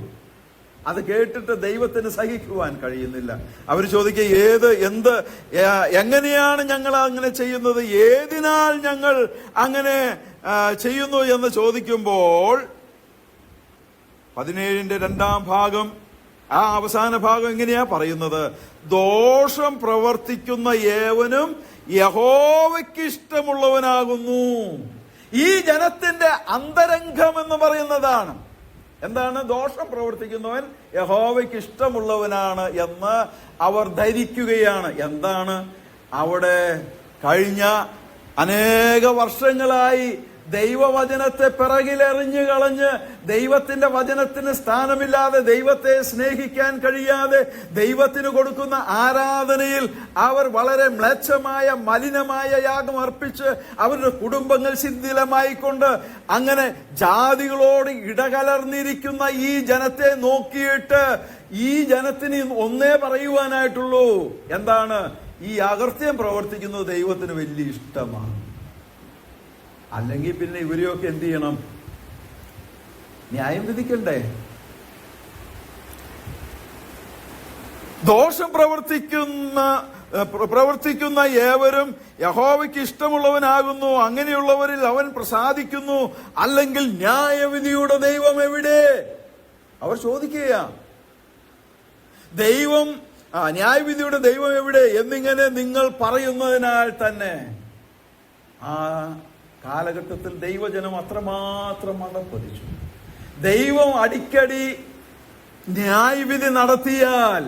അത് കേട്ടിട്ട് ദൈവത്തിന് സഹിക്കുവാൻ കഴിയുന്നില്ല. അവർ ചോദിക്കുക, എങ്ങനെയാണ് ഞങ്ങൾ അങ്ങനെ ചെയ്യുന്നത്? ഏതിനാൽ ഞങ്ങൾ അങ്ങനെ ചെയ്യുന്നു എന്ന് ചോദിക്കുമ്പോൾ 17-ന്റെ 2-ാം ഭാഗം, ആ അവസാന ഭാഗം എങ്ങനെയാ പറയുന്നത്? ദോഷം പ്രവർത്തിക്കുന്ന ഏവനും യഹോവയ്ക്ക് ഇഷ്ടമുള്ളവനാകുന്നു. ഈ ജനത്തിന്റെ അന്തരംഗം എന്ന് പറയുന്നതാണ്. എന്താണ്? ദോഷം പ്രവർത്തിക്കുന്നവൻ യഹോവയ്ക്ക് ഇഷ്ടമുള്ളവനാണ് എന്ന് അവർ ധരിക്കുകയാണ്. എന്താണ് അവിടെ കഴിഞ്ഞ അനേക വർഷങ്ങളായി ദൈവവചനത്തെ പിറകിലെറിഞ്ഞു കളഞ്ഞ് ദൈവത്തിന്റെ വചനത്തിന് സ്ഥാനമില്ലാതെ, ദൈവത്തെ സ്നേഹിക്കാൻ കഴിയാതെ, ദൈവത്തിന് കൊടുക്കുന്ന ആരാധനയിൽ അവർ വളരെ മ്ലേച്ഛമായ മലിനമായ യാഗം അർപ്പിച്ച് അവരുടെ കുടുംബങ്ങൾ ശിഥിലമായിക്കൊണ്ട് അങ്ങനെ ജാതികളോട് ഇടകലർന്നിരിക്കുന്ന ഈ ജനത്തെ നോക്കിയിട്ട് ഈ ജനത്തിന് ഒന്നേ പറയുവാനായിട്ടുള്ളൂ. എന്താണ്? ഈ അകൃത്യം പ്രവർത്തിക്കുന്നത് ദൈവത്തിന് വലിയ ഇഷ്ടമാണ്. അല്ലെങ്കിൽ പിന്നെ ഇവരെയൊക്കെ എന്ത് ചെയ്യണം? ന്യായം വിധിക്കണ്ടേ? ദോഷം പ്രവർത്തിക്കുന്ന ഏവരും യഹോവയ്ക്ക് ഇഷ്ടമുള്ളവനാകുന്നു, അങ്ങനെയുള്ളവരിൽ അവൻ പ്രസാദിക്കുന്നു. അല്ലെങ്കിൽ ന്യായവിധിയുടെ ദൈവം എവിടെ? അവർ ചോദിക്കുക, ന്യായവിധിയുടെ ദൈവം എവിടെ എന്നിങ്ങനെ നിങ്ങൾ പറയുന്നതിനാൽ തന്നെ ആ കാലഘട്ടത്തിൽ ദൈവജനം അത്രമാത്രം മടപ്പതിച്ചു. ദൈവം അടിക്കടി ന്യായവിധി നടത്തിയാൽ,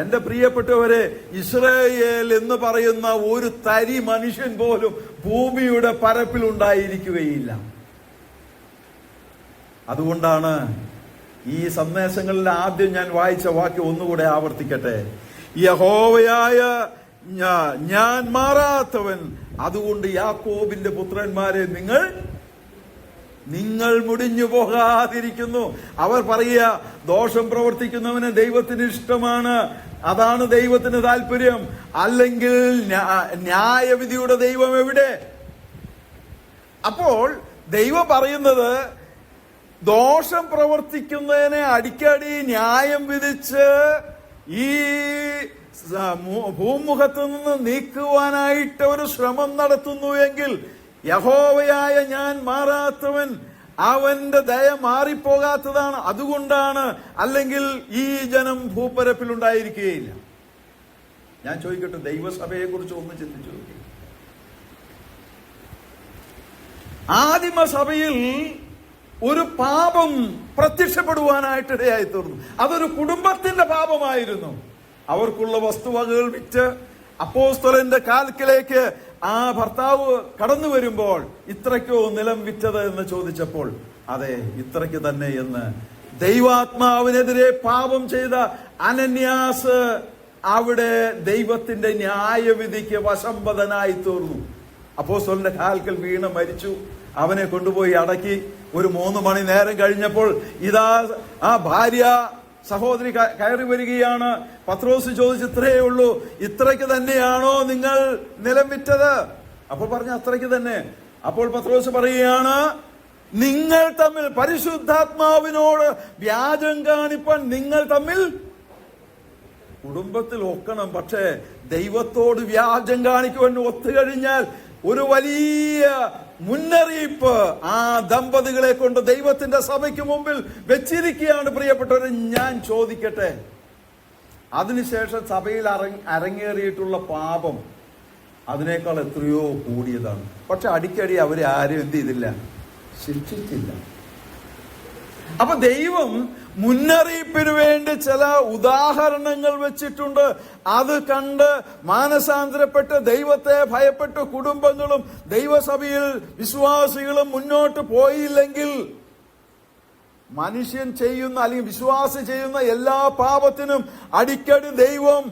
എന്റെ പ്രിയപ്പെട്ടവരെ, ഇസ്രായേൽ എന്ന് പറയുന്ന ഒരു തരി മനുഷ്യൻ പോലും ഭൂമിയുടെ പരപ്പിൽ ഉണ്ടായിരിക്കുകയില്ല. അതുകൊണ്ടാണ് ഈ സന്ദേശങ്ങളിൽ ആദ്യം ഞാൻ വായിച്ച വാക്യം ഒന്നുകൂടെ ആവർത്തിക്കട്ടെ. യഹോവയായ ഞാൻ മാറാത്തവൻ, അതുകൊണ്ട് യാക്കോബിന്റെ പുത്രന്മാരെ നിങ്ങൾ മുടിഞ്ഞു പോകാതിരിക്കുന്നു. അവർ പറയുക, ദോഷം പ്രവർത്തിക്കുന്നവന് ദൈവത്തിന് ഇഷ്ടമാണ്, അതാണ് ദൈവത്തിന് താല്പര്യം. അല്ലെങ്കിൽ ന്യായവിധിയുടെ ദൈവം എവിടെ? അപ്പോൾ ദൈവം പറയുന്നത്, ദോഷം പ്രവർത്തിക്കുന്നതിനെ അടിക്കടി ന്യായം വിധിച്ച് ഈ ഭൂമുഖത്ത് നിന്ന് നീക്കുവാനായിട്ട് ഒരു ശ്രമം നടത്തുന്നുവെങ്കിൽ, യഹോവയായ ഞാൻ മാറാത്തവൻ, അവന്റെ ദയ മാറിപ്പോകാത്തതാണ്. അതുകൊണ്ടാണ്, അല്ലെങ്കിൽ ഈ ജനം ഭൂപരപ്പിൽ ഉണ്ടായിരിക്കുകയില്ല. ഞാൻ ചോദിക്കട്ടെ, ദൈവസഭയെ കുറിച്ച് ഒന്ന് ചിന്തിച്ചു നോക്കി. ആദിമസഭയിൽ ഒരു പാപം പ്രത്യക്ഷപ്പെടുവാനായിട്ടിടയായി തീർന്നു. അതൊരു കുടുംബത്തിന്റെ പാപമായിരുന്നു. അവർക്കുള്ള വസ്തുവകകൾ വിറ്റ് അപ്പോസ്തലന്റെ കാൽക്കിലേക്ക് ആ ഭർത്താവ് കടന്നു വരുമ്പോൾ, ഇത്രയ്ക്കോ നിലം വിറ്റത് എന്ന് ചോദിച്ചപ്പോൾ, അതെ ഇത്രയ്ക്ക് തന്നെ എന്ന് ദൈവാത്മാവിനെതിരെ പാപം ചെയ്ത അനന്യാസ് അവിടെ ദൈവത്തിന്റെ ന്യായവിധിക്ക് വശംവദനായി തീർന്നു. അപ്പോസ്തലന്റെ കാൽക്കൽ വീണ് മരിച്ചു. അവനെ കൊണ്ടുപോയി അടക്കി. ഒരു 3 മണി നേരം കഴിഞ്ഞപ്പോൾ ഇതാ ആ ഭാര്യ സഹോദരി കയറി വരികയാണ്. പത്രോസ് ചോദിച്ചു, ഇത്രയേ ഉള്ളൂ, ഇത്രയ്ക്ക് തന്നെയാണോ നിങ്ങൾ നിലം വിറ്റത്? അപ്പോൾ പറഞ്ഞു, അത്രയ്ക്ക് തന്നെ. അപ്പോൾ പത്രോസ് പറയുകയാണ്, നിങ്ങൾ തമ്മിൽ പരിശുദ്ധാത്മാവിനോട് വ്യാജം കാണിപ്പാൻ നിങ്ങൾ തമ്മിൽ കുടുംബത്തിൽ ഒക്കണം. പക്ഷേ ദൈവത്തോട് വ്യാജം കാണിക്കുവാൻ ഒത്തുകഴിഞ്ഞാൽ ഒരു വലിയ മുന്നറിയിപ്പ് ആ ദമ്പതികളെ കൊണ്ട് ദൈവത്തിന്റെ സഭയ്ക്ക് മുമ്പിൽ വെച്ചിരിക്കുകയാണ്. പ്രിയപ്പെട്ടവരെ, ഞാൻ ചോദിക്കട്ടെ, അതിനുശേഷം സഭയിൽ അരങ്ങേറിയിട്ടുള്ള പാപം അതിനേക്കാൾ എത്രയോ കൂടിയതാണ്. പക്ഷെ അടിക്കടി അവരെ ആരും എന്ത് ചെയ്തില്ല? ശിക്ഷിച്ചില്ല. അപ്പൊ ദൈവം മുന്നറിയിപ്പിന് വേണ്ടി ചില ഉദാഹരണങ്ങൾ വെച്ചിട്ടുണ്ട്. അത് കണ്ട് മാനസാന്തരപ്പെട്ട് ദൈവത്തെ ഭയപ്പെട്ട് കുടുംബങ്ങളും ദൈവസഭയിൽ വിശ്വാസികളും മുന്നോട്ട് പോയില്ലെങ്കിൽ, മനുഷ്യൻ ചെയ്യുന്ന അല്ലെങ്കിൽ വിശ്വാസി ചെയ്യുന്ന എല്ലാ പാപത്തിനും അടിക്കടി ദൈവം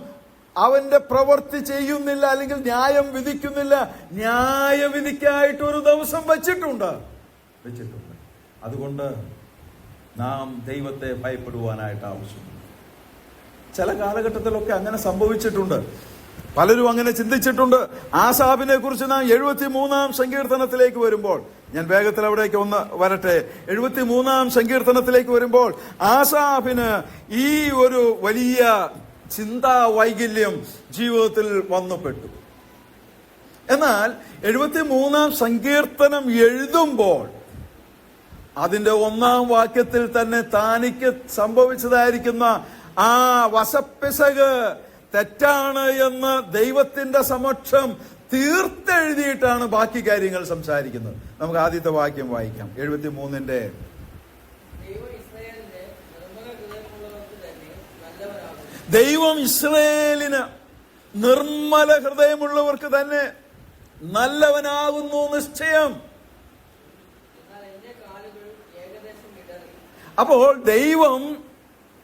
അവന്റെ പ്രവൃത്തി ചെയ്യുന്നില്ല, അല്ലെങ്കിൽ ന്യായം വിധിക്കുന്നില്ല. ന്യായവിധിക്കായിട്ട് ഒരു ദിവസം വെച്ചിട്ടുണ്ട്. അതുകൊണ്ട് നാം ദൈവത്തെ ഭയപ്പെടുവാനായിട്ട് ആവശ്യമുണ്ട്. ചില കാലഘട്ടത്തിലൊക്കെ അങ്ങനെ സംഭവിച്ചിട്ടുണ്ട്. പലരും അങ്ങനെ ചിന്തിച്ചിട്ടുണ്ട്. ആസാബിനെ കുറിച്ച് നാം 73-ാം സങ്കീർത്തനത്തിലേക്ക് വരുമ്പോൾ, ഞാൻ വേഗത്തിൽ അവിടേക്ക് ഒന്ന് വരട്ടെ. 73-ാം സങ്കീർത്തനത്തിലേക്ക് വരുമ്പോൾ ആസാഫിന് ഈ ഒരു വലിയ ചിന്താ വൈകല്യം ജീവിതത്തിൽ വന്നുപെട്ടു. എന്നാൽ 73-ാം സങ്കീർത്തനം എഴുതുമ്പോൾ അതിന്റെ 1-ാം വാക്യത്തിൽ തന്നെ താനിക്ക് സംഭവിച്ചതായിരിക്കുന്ന ആ വശപ്പിശക് തെറ്റാണ് എന്ന് ദൈവത്തിന്റെ സമക്ഷം തീർത്തെഴുതിയിട്ടാണ് ബാക്കി കാര്യങ്ങൾ സംസാരിക്കുന്നത്. നമുക്ക് ആദ്യത്തെ വാക്യം വായിക്കാം. 73-ന്റെ ദൈവം ഇസ്രായേലിന് നിർമ്മല ഹൃദയമുള്ളവർക്ക് തന്നെ നല്ലവനാകുന്നു നിശ്ചയം. അപ്പോൾ ദൈവം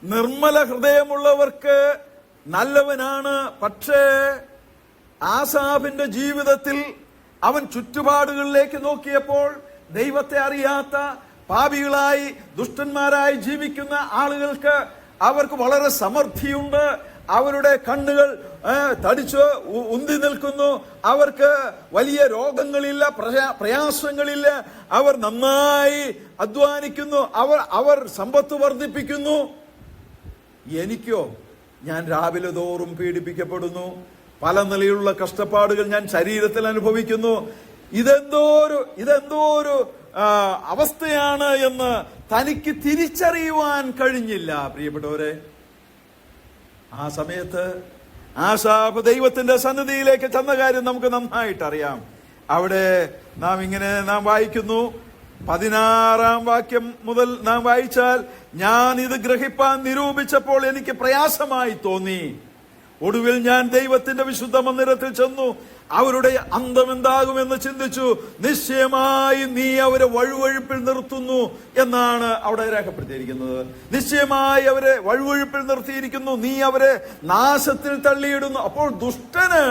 നിർമ്മല ഹൃദയമുള്ളവർക്ക് നല്ലവനാണ്. പക്ഷേ ആസാഫിന്റെ ജീവിതത്തിൽ അവൻ ചുറ്റുപാടുകളിലേക്ക് നോക്കിയപ്പോൾ ദൈവത്തെ അറിയാത്ത പാപികളായി ദുഷ്ടന്മാരായി ജീവിക്കുന്ന ആളുകൾക്ക് അവർക്ക് വളരെ സമൃദ്ധിയുണ്ട്. അവരുടെ കണ്ണുകൾ തടിച്ച് ഉന്തി നിൽക്കുന്നു. അവർക്ക് വലിയ രോഗങ്ങളില്ല, പ്രയാസങ്ങളില്ല. അവർ നന്നായി അധ്വാനിക്കുന്നു. അവർ സമ്പത്ത് വർദ്ധിപ്പിക്കുന്നു. എനിക്കോ, ഞാൻ രാവിലെ തോറും പീഡിപ്പിക്കപ്പെടുന്നു. പല നിലയിലുള്ള കഷ്ടപ്പാടുകൾ ഞാൻ ശരീരത്തിൽ അനുഭവിക്കുന്നു. ഇതെന്തോ ഒരു അവസ്ഥയാണ് എന്ന് തനിക്ക് തിരിച്ചറിയുവാൻ കഴിഞ്ഞില്ല. പ്രിയപ്പെട്ടവരെ, ആ സമയത്ത് ആസാഫ് ദൈവത്തിന്റെ സന്നിധിയിലേക്ക് ചെന്ന കാര്യം നമുക്ക് നന്നായിട്ട് അറിയാം. അവിടെ നാം വായിക്കുന്നു, 16-ാം വാക്യം മുതൽ നാം വായിച്ചാൽ, ഞാൻ ഇത് ഗ്രഹിപ്പാൻ നിരൂപിച്ചപ്പോൾ എനിക്ക് പ്രയാസമായി തോന്നി. ഒടുവിൽ ഞാൻ ദൈവത്തിന്റെ വിശുദ്ധ മന്ദിരത്തിൽ ചെന്നു. അവരുടെ അന്തം എന്താകുമെന്ന് ചിന്തിച്ചു. നിശ്ചയമായി നീ അവരെ വഴുവഴുപ്പിൽ നിർത്തുന്നു എന്നാണ് അവിടെ രേഖപ്പെടുത്തിയിരിക്കുന്നത്. നിശ്ചയമായി അവരെ വഴുവഴുപ്പിൽ നിർത്തിയിരിക്കുന്നു, നീ അവരെ നാശത്തിൽ തള്ളിയിടുന്നു. അപ്പോൾ ദുഷ്ടന്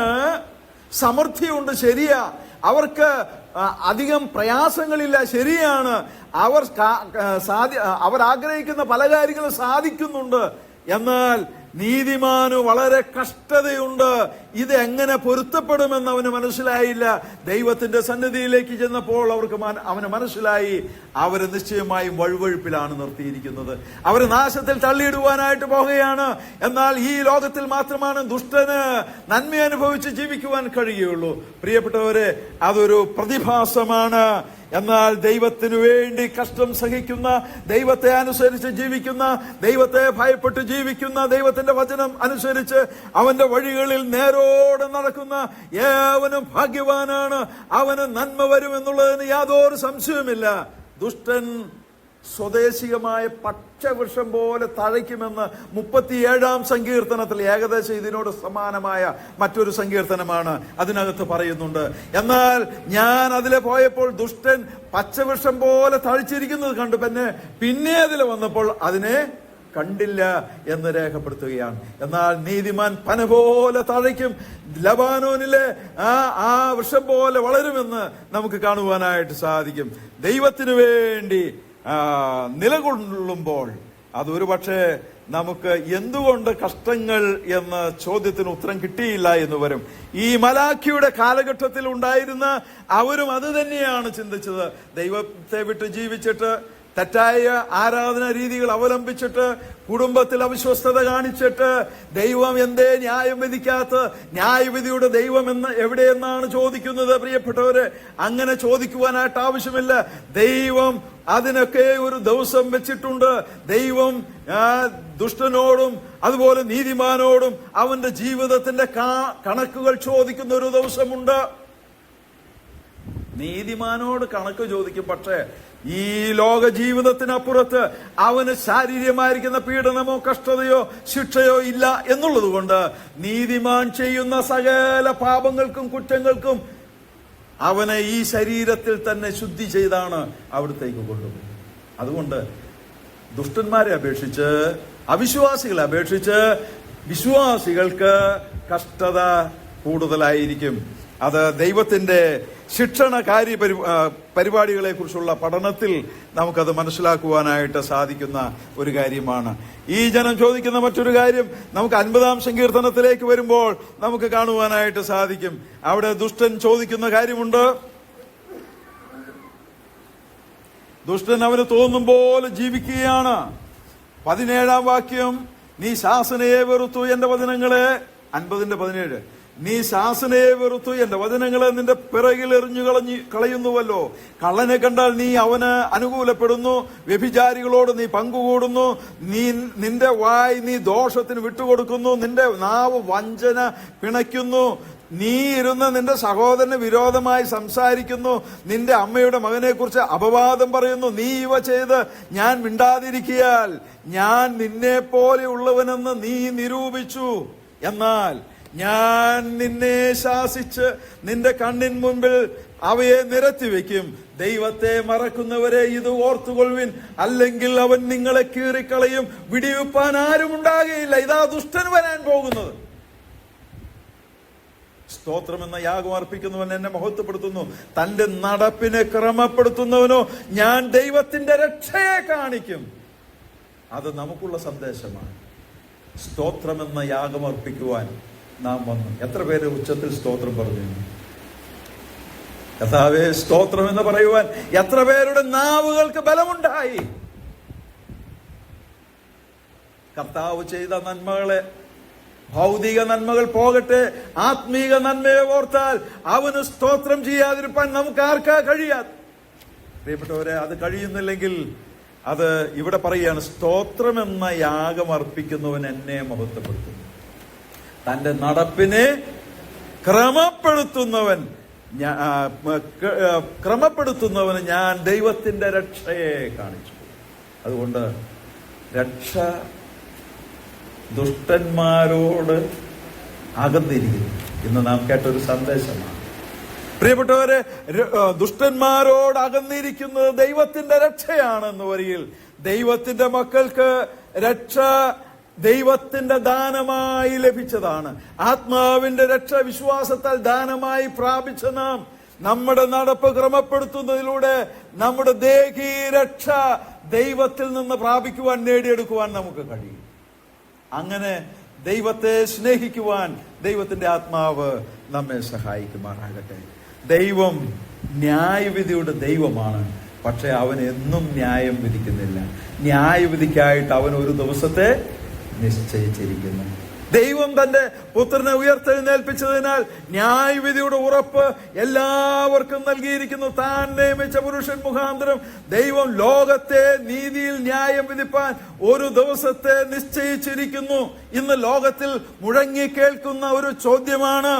സമൃദ്ധിയുണ്ട്, ശരിയാ. അവർക്ക് അധികം പ്രയാസങ്ങളില്ല, ശരിയാണ്. അവർ ആഗ്രഹിക്കുന്ന പല കാര്യങ്ങളും സാധിക്കുന്നുണ്ട്. എന്നാൽ നീതിമാന് വളരെ കഷ്ടതയുണ്ട്. ഇത് എങ്ങനെ പൊരുത്തപ്പെടുമെന്ന് അവന് മനസ്സിലായില്ല. ദൈവത്തിന്റെ സന്നിധിയിലേക്ക് ചെന്നപ്പോൾ അവന് മനസ്സിലായി, അവര് നിശ്ചയമായും വഴുവഴുപ്പിലാണ് നിർത്തിയിരിക്കുന്നത്. അവര് നാശത്തിൽ തള്ളിയിടുവാനായിട്ട് പോകുകയാണ്. എന്നാൽ ഈ ലോകത്തിൽ മാത്രമാണ് ദുഷ്ടന് നന്മ അനുഭവിച്ച് ജീവിക്കുവാൻ കഴിയുള്ളൂ. പ്രിയപ്പെട്ടവരെ, അതൊരു പ്രതിഭാസമാണ്. എന്നാൽ ദൈവത്തിനു വേണ്ടി കഷ്ടം സഹിക്കുന്ന, ദൈവത്തെ അനുസരിച്ച് ജീവിക്കുന്ന, ദൈവത്തെ ഭയപ്പെട്ട് ജീവിക്കുന്ന, ദൈവത്തിന്റെ വചനം അനുസരിച്ച് അവന്റെ വഴികളിൽ നേരോടെ നടക്കുന്ന ഏവനും ഭാഗ്യവാനാണ്. അവന് നന്മ വരുമെന്നുള്ളതിന് യാതൊരു സംശയവുമില്ല. ദുഷ്ടൻ സ്വദേശികമായ പച്ചവൃക്ഷം പോലെ തഴയ്ക്കുമെന്ന് 37-ാം സങ്കീർത്തനത്തിൽ, ഏകദേശം ഇതിനോട് സമാനമായ മറ്റൊരു സങ്കീർത്തനമാണ് അതിനകത്ത് പറയുന്നുണ്ട്. എന്നാൽ ഞാൻ അതിലെ പോയപ്പോൾ ദുഷ്ടൻ പച്ചവൃക്ഷം പോലെ തഴച്ചിരിക്കുന്നത് കണ്ടു. പിന്നെ അതിൽ വന്നപ്പോൾ അതിനെ കണ്ടില്ല എന്ന് രേഖപ്പെടുത്തുകയാണ്. എന്നാൽ നീതിമാൻ പന പോലെ തഴയ്ക്കും, ലബാനോനിലെ ആ വൃക്ഷം പോലെ വളരുമെന്ന് നമുക്ക് കാണുവാനായിട്ട് സാധിക്കും. ദൈവത്തിനു വേണ്ടി നിലകൊള്ളുമ്പോൾ അതൊരു പക്ഷേ നമുക്ക് എന്തുകൊണ്ട് കഷ്ടങ്ങൾ എന്ന ചോദ്യത്തിന് ഉത്തരം കിട്ടിയില്ല എന്ന് വരും. ഈ മലാഖിയുടെ കാലഘട്ടത്തിൽ ഉണ്ടായിരുന്ന അവരും അത് തന്നെയാണ് ചിന്തിച്ചത്. ദൈവത്തെ വിട്ട് ജീവിച്ചിട്ട്, തെറ്റായ ആരാധന രീതികൾ അവലംബിച്ചിട്ട്, കുടുംബത്തിൽ അവിശ്വസ്തത കാണിച്ചിട്ട്, ദൈവം എന്തേ ന്യായം വിധിക്കാത്ത, ന്യായവിധിയുടെ ദൈവം എവിടെയെന്നാണ് ചോദിക്കുന്നത്. പ്രിയപ്പെട്ടവര്, അങ്ങനെ ചോദിക്കുവാനായിട്ട് ആവശ്യമില്ല. ദൈവം അതിനൊക്കെ ഒരു ദിവസം വെച്ചിട്ടുണ്ട്. ദൈവം ദുഷ്ടനോടും അതുപോലെ നീതിമാനോടും അവന്റെ ജീവിതത്തിന്റെ കണക്കുകൾ ചോദിക്കുന്ന ഒരു ദിവസമുണ്ട്. നീതിമാനോട് കണക്ക് ചോദിക്കും. പക്ഷേ ഈ ലോക ജീവിതത്തിനപ്പുറത്ത് അവന് ശാരീരികമായിരിക്കുന്ന പീഡനമോ കഷ്ടതയോ ശിക്ഷയോ ഇല്ല എന്നുള്ളത് കൊണ്ട് നീതിമാൻ ചെയ്യുന്ന സകല പാപങ്ങൾക്കും കുറ്റങ്ങൾക്കും അവനെ ഈ ശരീരത്തിൽ തന്നെ ശുദ്ധി ചെയ്താണ് അവിടത്തേക്ക് കൊണ്ടുപോകുന്നത്. അതുകൊണ്ട് ദുഷ്ടന്മാരെ അപേക്ഷിച്ച്, അവിശ്വാസികളെ അപേക്ഷിച്ച് വിശ്വാസികൾക്ക് കഷ്ടത കൂടുതലായിരിക്കും. അത് ദൈവത്തിന്റെ ശിക്ഷണ പരിപാടികളെ കുറിച്ചുള്ള പഠനത്തിൽ നമുക്കത് മനസ്സിലാക്കുവാനായിട്ട് സാധിക്കുന്ന ഒരു കാര്യമാണ്. ഈ ജനം ചോദിക്കുന്ന മറ്റൊരു കാര്യം നമുക്ക് 50-ാം സങ്കീർത്തനത്തിലേക്ക് വരുമ്പോൾ നമുക്ക് കാണുവാനായിട്ട് സാധിക്കും. അവിടെ ദുഷ്ടൻ ചോദിക്കുന്ന കാര്യമുണ്ട്. ദുഷ്ടൻ അവന് തോന്നും പോലെ ജീവിക്കുകയാണ്. 17-ാം വാക്യം, നീ ശാസനയെ വെറുത്തു എന്റെ വചനങ്ങളെ. 50-17, നീ ശാസനയെ വെറുത്തു എന്റെ വചനങ്ങളെ നിന്റെ പിറകിൽ എറിഞ്ഞു കളയുന്നുവല്ലോ. കള്ളനെ കണ്ടാൽ നീ അവന് അനുകൂലപ്പെടുന്നു, വ്യഭിചാരികളോട് നീ പങ്കുകൂടുന്നു, നിന്റെ വായ് നീ ദോഷത്തിന് വിട്ടുകൊടുക്കുന്നു, നിന്റെ നാവ് വഞ്ചന പിണയ്ക്കുന്നു, നീ ഇരുന്ന് നിന്റെ സഹോദരന് വിരോധമായി സംസാരിക്കുന്നു, നിന്റെ അമ്മയുടെ മകനെ കുറിച്ച് അപവാദം പറയുന്നു. നീ ഇവ ചെയ്ത് ഞാൻ മിണ്ടാതിരിക്കിയാൽ ഞാൻ നിന്നെ പോലെയുള്ളവനെന്ന് നീ നിരൂപിച്ചു. എന്നാൽ ഞാൻ നിന്നെ ശാസിച്ച് നിന്റെ കണ്ണിൻ മുൻപിൽ അവയെ നിരത്തിവെക്കും. ദൈവത്തെ മറക്കുന്നവരെ ഇത് ഓർത്തുകൊള്ളുവിൻ, അല്ലെങ്കിൽ അവൻ നിങ്ങളെ കീറിക്കളയും, വിടിവെപ്പാൻ ആരും ഉണ്ടാകുകയില്ല. ഇതാ ദുഷ്ടൻ വരാൻ പോകുന്നത്. സ്തോത്രം എന്ന യാഗം അർപ്പിക്കുന്നവൻ എന്നെ മഹത്വപ്പെടുത്തുന്നു. തന്റെ നടപ്പിനെ ക്രമപ്പെടുത്തുന്നവനോ ഞാൻ ദൈവത്തിന്റെ രക്ഷയെ കാണിക്കും. അത് നമുക്കുള്ള സന്ദേശമാണ്. സ്തോത്രം എന്ന യാഗം അർപ്പിക്കുവാൻ നാം വന്നു. എത്ര പേര് ഉച്ചത്തിൽ സ്തോത്രം പറഞ്ഞു? കർത്താവേ സ്തോത്രം എന്ന് പറയുവാൻ എത്ര പേരുടെ നാവുകൾക്ക് ബലമുണ്ടായി? കർത്താവ് ചെയ്ത നന്മകളെ, ഭൗതിക നന്മകൾ പോകട്ടെ, ആത്മീക നന്മയെ ഓർത്താൽ അവന് സ്തോത്രം ചെയ്യാതിരിക്കാൻ നമുക്ക് ആർക്കാ കഴിയാതെ? പ്രിയപ്പെട്ടവരെ, അത് കഴിയുന്നില്ലെങ്കിൽ അത് ഇവിടെ പറയുകയാണ്, സ്തോത്രം എന്ന യാഗം അർപ്പിക്കുന്നവൻ എന്നെ മഹത്വപ്പെടുത്തുന്നു. തന്റെ നടപ്പിനെ ക്രമപ്പെടുത്തുന്നവന് ഞാൻ ദൈവത്തിന്റെ രക്ഷയെ കാണിച്ചു. അതുകൊണ്ട് രക്ഷ ദുഷ്ടന്മാരോട് അകന്നിരിക്കുന്നു. ഇന്ന് നാം കേട്ടൊരു സന്ദേശമാണ്. പ്രിയപ്പെട്ടവരെ, ദുഷ്ടന്മാരോട് അകന്നിരിക്കുന്നത് ദൈവത്തിന്റെ രക്ഷയാണെന്ന് വരികിൽ ദൈവത്തിന്റെ മക്കൾക്ക് രക്ഷ ദൈവത്തിന്റെ ദാനമായി ലഭിച്ചതാണ്. ആത്മാവിന്റെ രക്ഷ വിശ്വാസത്താൽ ദാനമായി പ്രാപിച്ച നാം നമ്മുടെ നടപ്പ് ക്രമപ്പെടുത്തുന്നതിലൂടെ നമ്മുടെ ദേഹി രക്ഷ ദൈവത്തിൽ നിന്ന് പ്രാപിക്കുവാൻ, നേടിയെടുക്കുവാൻ നമുക്ക് കഴിയും. അങ്ങനെ ദൈവത്തെ സ്നേഹിക്കുവാൻ ദൈവത്തിന്റെ ആത്മാവ് നമ്മെ സഹായിക്കുമാറാകട്ടെ. ദൈവം ന്യായവിധിയുടെ ദൈവമാണ്. പക്ഷെ അവൻ എന്നും ന്യായം വിധിക്കുന്നില്ല. ന്യായവിധിക്കായിട്ട് അവൻ ഒരു ദിവസത്തെ നിശ്ചയിച്ചിരിക്കുന്നു. ദൈവം തന്റെ പുത്രനെ ഉയർത്തെഴുന്നേൽപ്പിച്ചതിനാൽ ന്യായവിധിയുടെ ഉറപ്പ് എല്ലാവർക്കും നൽകിയിരിക്കുന്നു. താൻ നിയമിച്ച പുരുഷൻ മുഖാന്തരം ദൈവം ലോകത്തെ നീതിയിൽ ന്യായം വിധിപ്പാൻ ഒരു ദിവസത്തെ നിശ്ചയിച്ചിരിക്കുന്നു. ഇന്ന് ലോകത്തിൽ മുഴങ്ങി കേൾക്കുന്ന ഒരു ചോദ്യമാണ്,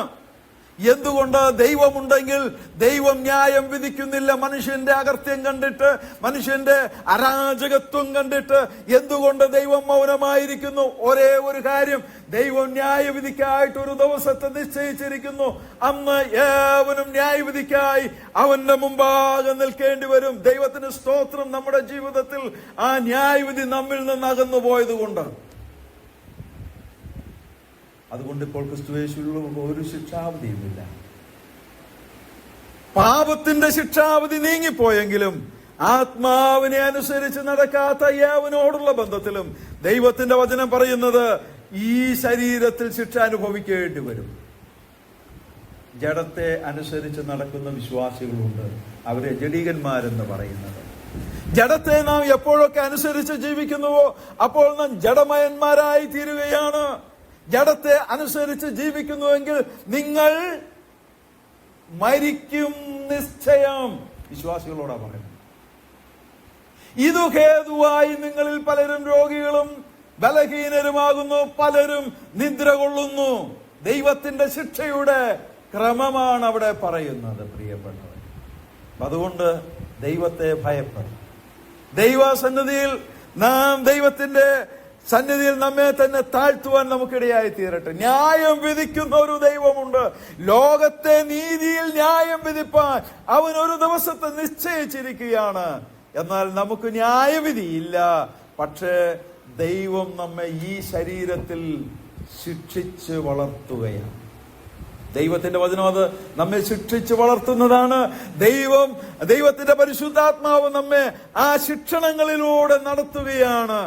എന്തുകൊണ്ട് ദൈവമുണ്ടെങ്കിൽ ദൈവം ന്യായം വിധിക്കുന്നില്ല? മനുഷ്യന്റെ അകൃത്യം കണ്ടിട്ട്, മനുഷ്യന്റെ അരാജകത്വം കണ്ടിട്ട് എന്തുകൊണ്ട് ദൈവം മൗനമായിരിക്കുന്നു? ഒരേ ഒരു കാര്യം, ദൈവം ന്യായവിധിക്കായിട്ട് ഒരു ദിവസത്തെ നിശ്ചയിച്ചിരിക്കുന്നു. അന്ന് ഏവനും ന്യായവിധിക്കായി അവന്റെ മുമ്പാകെ നിൽക്കേണ്ടി വരും. ദൈവത്തിന് സ്തോത്രം. നമ്മുടെ ജീവിതത്തിൽ ആ ന്യായവിധി നമ്മിൽ നിന്ന് അകന്നു പോയതുകൊണ്ട്, അതുകൊണ്ട് ഇപ്പോൾ ക്രിസ്തുയേശുവിലുള്ള ഒരു ശിക്ഷാവധിയുമില്ല. പാപത്തിന്റെ ശിക്ഷാവധി നീങ്ങിപ്പോയെങ്കിലും ആത്മാവിനെ അനുസരിച്ച് നടക്കാത്ത യാവനോടുള്ള ബന്ധത്തിലും ദൈവത്തിന്റെ വചനം പറയുന്നത് ഈ ശരീരത്തിൽ ശിക്ഷ അനുഭവിക്കേണ്ടി വരും. ജഡത്തെ അനുസരിച്ച് നടക്കുന്ന വിശ്വാസികളുണ്ട്, അവരെ ജഡികന്മാരെന്ന് പറയുന്നത്. ജഡത്തെ നാം എപ്പോഴൊക്കെ അനുസരിച്ച് ജീവിക്കുന്നുവോ അപ്പോൾ നാം ജഡമയന്മാരായി തീരുകയാണ്. ജഡത്തെ അനുസരിച്ച് ജീവിക്കുന്നുവെങ്കിൽ നിങ്ങൾ മരിക്കും നിശ്ചയം. വിശ്വാസികളോടാ പറയുന്നത്. ഇതു ഹേതുവായി നിങ്ങളിൽ പലരും രോഗികളും ബലഹീനരുമാകുന്നു, പലരും നിദ്ര കൊള്ളുന്നു. ദൈവത്തിന്റെ ശിക്ഷയുടെ ക്രമമാണ് അവിടെ പറയുന്നത്, പ്രിയപ്പെട്ടവർ. അതുകൊണ്ട് ദൈവത്തെ ഭയപ്പെടണം. ദൈവസന്നിധിയിൽ നാം ദൈവത്തിന്റെ സന്നിധിയിൽ നമ്മെ തന്നെ താഴ്ത്തുവാൻ നമുക്കിടയായി തീരട്ടെ. ന്യായം വിധിക്കുന്ന ഒരു ദൈവമുണ്ട്. ലോകത്തെ നീതിയിൽ ന്യായം വിധിപ്പാൻ അവൻ ഒരു ദിവസത്തെ നിശ്ചയിച്ചിരിക്കുകയാണ്. എന്നാൽ നമുക്ക് ന്യായവിധിയില്ല. പക്ഷേ ദൈവം നമ്മെ ഈ ശരീരത്തിൽ ശിക്ഷിച്ച് വളർത്തുകയാണ്. ദൈവത്തിന്റെ വചനം അത് നമ്മെ ശിക്ഷിച്ച് വളർത്തുന്നതാണ്. ദൈവത്തിന്റെ പരിശുദ്ധാത്മാവ് നമ്മെ ആ ശിക്ഷണങ്ങളിലൂടെ നടത്തുകയാണ്.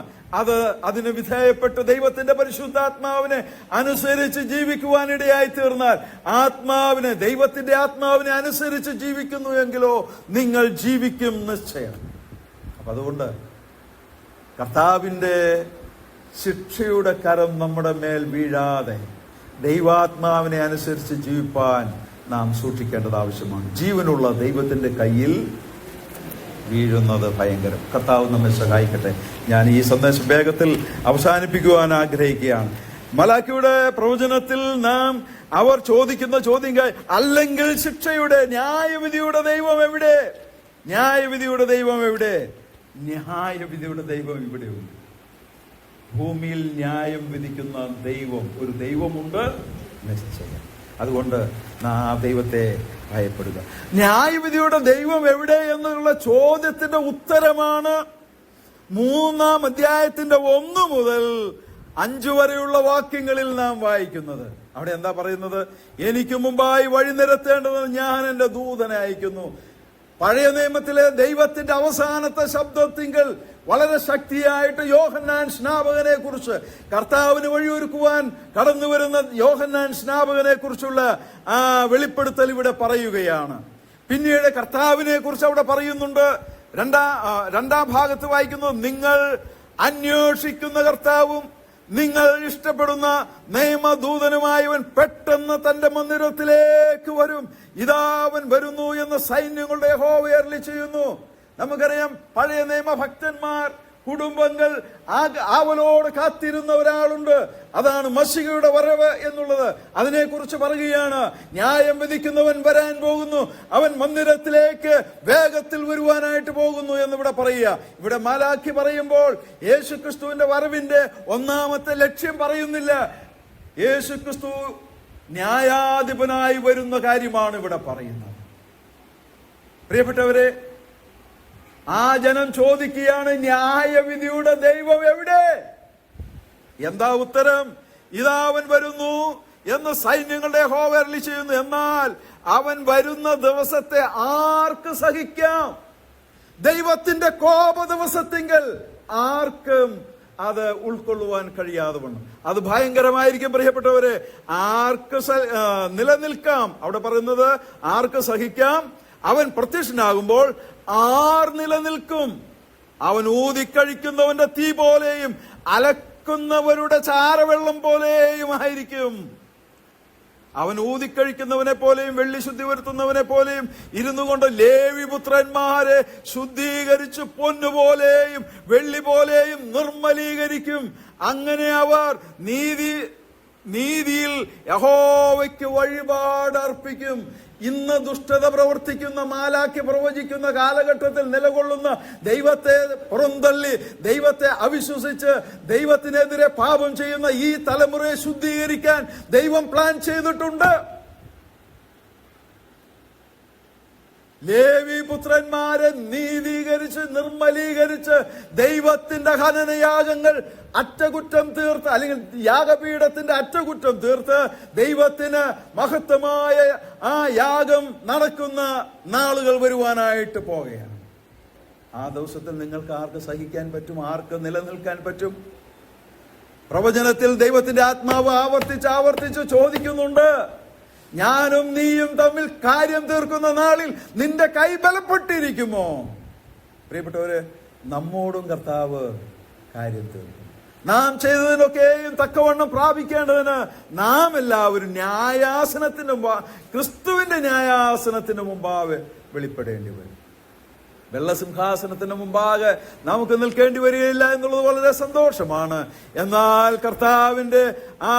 അതിന് വിധേയപ്പെട്ട് ദൈവത്തിന്റെ പരിശുദ്ധാത്മാവിനെ അനുസരിച്ച് ജീവിക്കുവാനിടയായി തീർന്നാൽ, ദൈവത്തിന്റെ ആത്മാവിനെ അനുസരിച്ച് ജീവിക്കുന്നു എങ്കിലോ നിങ്ങൾ ജീവിക്കും നിശ്ചയം. അപ്പൊ അതുകൊണ്ട് കർത്താവിന്റെ ശിക്ഷയുടെ കരം നമ്മുടെ മേൽ വീഴാതെ ദൈവാത്മാവിനെ അനുസരിച്ച് ജീവിപ്പാൻ നാം സൂക്ഷിക്കേണ്ടത് ആവശ്യമാണ്. ജീവനുള്ള ദൈവത്തിന്റെ കയ്യിൽ വീഴുന്നത് ഭയങ്കരം. കർത്താവ് നമ്മെ സഹായിക്കട്ടെ. ഞാൻ ഈ സന്ദേശം വേഗത്തിൽ അവസാനിപ്പിക്കുവാൻ ആഗ്രഹിക്കുകയാണ്. മലാക്കിയുടെ പ്രവചനത്തിൽ നാം അവർ ചോദിക്കുന്ന ചോദ്യം, അല്ലെങ്കിൽ ശിക്ഷയുടെ ന്യായവിധിയുടെ ദൈവം എവിടെ? ന്യായവിധിയുടെ ദൈവം എവിടെ? ന്യായവിധിയുടെ ദൈവം ഇവിടെയുണ്ട്. ഭൂമിയിൽ ന്യായം വിധിക്കുന്ന ദൈവം, ഒരു ദൈവമുണ്ട്. നിശ്ചയം. അതുകൊണ്ട് ദൈവത്തെ ഭയപ്പെടുക. ന്യായവിധിയുടെ ദൈവം എവിടെ എന്നുള്ള ചോദ്യത്തിന്റെ ഉത്തരമാണ് 3-ാം അധ്യായത്തിന്റെ 1 മുതൽ 5 വരെയുള്ള വാക്യങ്ങളിൽ നാം വായിക്കുന്നത്. അവിടെ എന്താ പറയുന്നത്? എനിക്ക് മുമ്പായി വഴി നിരത്തേണ്ടത് ഞാൻ എന്റെ ദൂതനെ അയക്കുന്നു. പഴയ നിയമത്തിലെ ദൈവത്തിന്റെ അവസാനത്തെ ശബ്ദത്തിങ്കൽ വളരെ ശക്തിയായിട്ട് യോഹന്നാൻ സ്നാപകനെ കുറിച്ച്, കർത്താവിന് വഴിയൊരുക്കുവാൻ കടന്നു വരുന്ന യോഹന്നാൻ സ്നാപകനെ കുറിച്ചുള്ള ആ വെളിപ്പെടുത്തൽ ഇവിടെ പറയുകയാണ്. പിന്നീട് കർത്താവിനെ കുറിച്ച് അവിടെ പറയുന്നുണ്ട്. രണ്ടാം ഭാഗത്ത് വായിക്കുന്നു, നിങ്ങൾ അന്വേഷിക്കുന്ന കർത്താവും നിങ്ങൾ ഇഷ്ടപ്പെടുന്ന നിയമദൂതനുമായവൻ പെട്ടെന്ന് തന്റെ മന്ദിരത്തിലേക്ക് വരും. ഇതാ അവൻ വരുന്നു എന്ന് സൈന്യങ്ങളുടെ യഹോവ അരുളി ചെയ്യുന്നു. നമുക്കറിയാം, പഴയ നിയമ ഭക്തന്മാർ, കുടുംബങ്ങൾ ആവലോട് കാത്തിരുന്ന ഒരാളുണ്ട്. അതാണ് മശിഹയുടെ വരവ് എന്നുള്ളത്. അതിനെക്കുറിച്ച് പറയുകയാണ്, ന്യായം വിധിക്കുന്നവൻ വരാൻ പോകുന്നു, അവൻ മന്ദിരത്തിലേക്ക് വേഗത്തിൽ വരുവാനായിട്ട് പോകുന്നു എന്നിവിടെ പറയുക. ഇവിടെ മാലാഖി പറയുമ്പോൾ യേശുക്രിസ്തുവിന്റെ വരവിന്റെ 1-ാമത്തെ ലക്ഷ്യം പറയുന്നില്ല. യേശുക്രിസ്തു ന്യായാധിപനായി വരുന്ന കാര്യമാണ് ഇവിടെ പറയുന്നത്. പ്രിയപ്പെട്ടവരെ, ആ ജനം ചോദിക്കുകയാണ്, ന്യായവിധിയുടെ ദൈവം എവിടെ? എന്താ ഉത്തരം? ഇതാ അവൻ വരുന്നു എന്ന് സൈന്യങ്ങളുടെ യഹോവ അരുളി ചെയ്യുന്നു. എന്നാൽ അവൻ വരുന്ന ദിവസത്തെ ആർക്ക് സഹിക്കാം? ദൈവത്തിന്റെ കോപ ദിവസത്തിങ്കൽ ആർക്കും അത് ഉൾക്കൊള്ളുവാൻ കഴിയാതെ വണ്ണം അത് ഭയങ്കരമായിരിക്കും. പ്രിയപ്പെട്ടവരെ, ആർക്ക് നിലനിൽക്കാം? അവിടെ പറയുന്നത് ആർക്ക് സഹിക്കാം? അവൻ പ്രത്യക്ഷനാകുമ്പോൾ ആർ നിലനിൽക്കും? അവൻ ഊതിക്കഴിക്കുന്നവന്റെ തീ പോലെയും അലക്കുന്നവരുടെ ചാരവെള്ളം പോലെയും ആയിരിക്കും. അവൻ ഊതിക്കഴിക്കുന്നവനെ പോലെയും വെള്ളി ശുദ്ധി വരുത്തുന്നവനെ പോലെയും ഇരുന്നു കൊണ്ട് ലേവി പുത്രന്മാരെ ശുദ്ധീകരിച്ച് പൊന്നുപോലെയും വെള്ളി പോലെയും നിർമ്മലീകരിക്കും. അങ്ങനെ അവർ നീതിയിൽ യഹോവയ്ക്ക് വഴിപാട് അർപ്പിക്കും. ഇന്ന് ദുഷ്ടത പ്രവർത്തിക്കുന്ന മാലാഖി പ്രവചിക്കുന്ന കാലഘട്ടത്തിൽ നിലകൊള്ളുന്ന ദൈവത്തെ പുറന്തള്ളി, ദൈവത്തെ അവിശ്വസിച്ച് ദൈവത്തിനെതിരെ പാപം ചെയ്യുന്ന ഈ തലമുറയെ ശുദ്ധീകരിക്കാൻ ദൈവം പ്ലാൻ ചെയ്തിട്ടുണ്ട്. ലേവി പുത്രന്മാരെ നീതീകരിച്ച് നിർമ്മലീകരിച്ച് ദൈവത്തിന്റെ ഹനനയാഗങ്ങൾ അറ്റകുറ്റം തീർത്ത്, അല്ലെങ്കിൽ യാഗപീഠത്തിന്റെ അറ്റകുറ്റം തീർത്ത് ദൈവത്തിന് മഹത്വമായ ആ യാഗം നടക്കുന്ന നാളുകൾ വരുവാനായിട്ട് പോകുകയാണ്. ആ ദിവസത്തിൽ നിങ്ങൾക്ക് ആർക്ക് സഹിക്കാൻ പറ്റും? ആർക്ക് നിലനിൽക്കാൻ പറ്റും? പ്രവചനത്തിൽ ദൈവത്തിന്റെ ആത്മാവ് ആവർത്തിച്ച് ചോദിക്കുന്നുണ്ട്, ഞാനും നീയും തമ്മിൽ കാര്യം തീർക്കുന്ന നാളിൽ നിന്റെ കൈ ബലപ്പെട്ടിരിക്കുമോ? പ്രിയപ്പെട്ടവര്, നമ്മോടും കർത്താവ് കാര്യം തീർക്കും. നാം ചെയ്തതിനൊക്കെയും തക്കവണ്ണം പ്രാപിക്കേണ്ടതിന് നാം എല്ലാവരും ന്യായാസനത്തിന് ക്രിസ്തുവിന്റെ ന്യായാസനത്തിന് മുമ്പാകെ വെളിപ്പെടേണ്ടി വരും. വെള്ളസിംഹാസനത്തിന് മുമ്പാകെ നമുക്ക് നിൽക്കേണ്ടി വരികയില്ല എന്നുള്ളത് വളരെ സന്തോഷമാണ്. എന്നാൽ കർത്താവിന്റെ ആ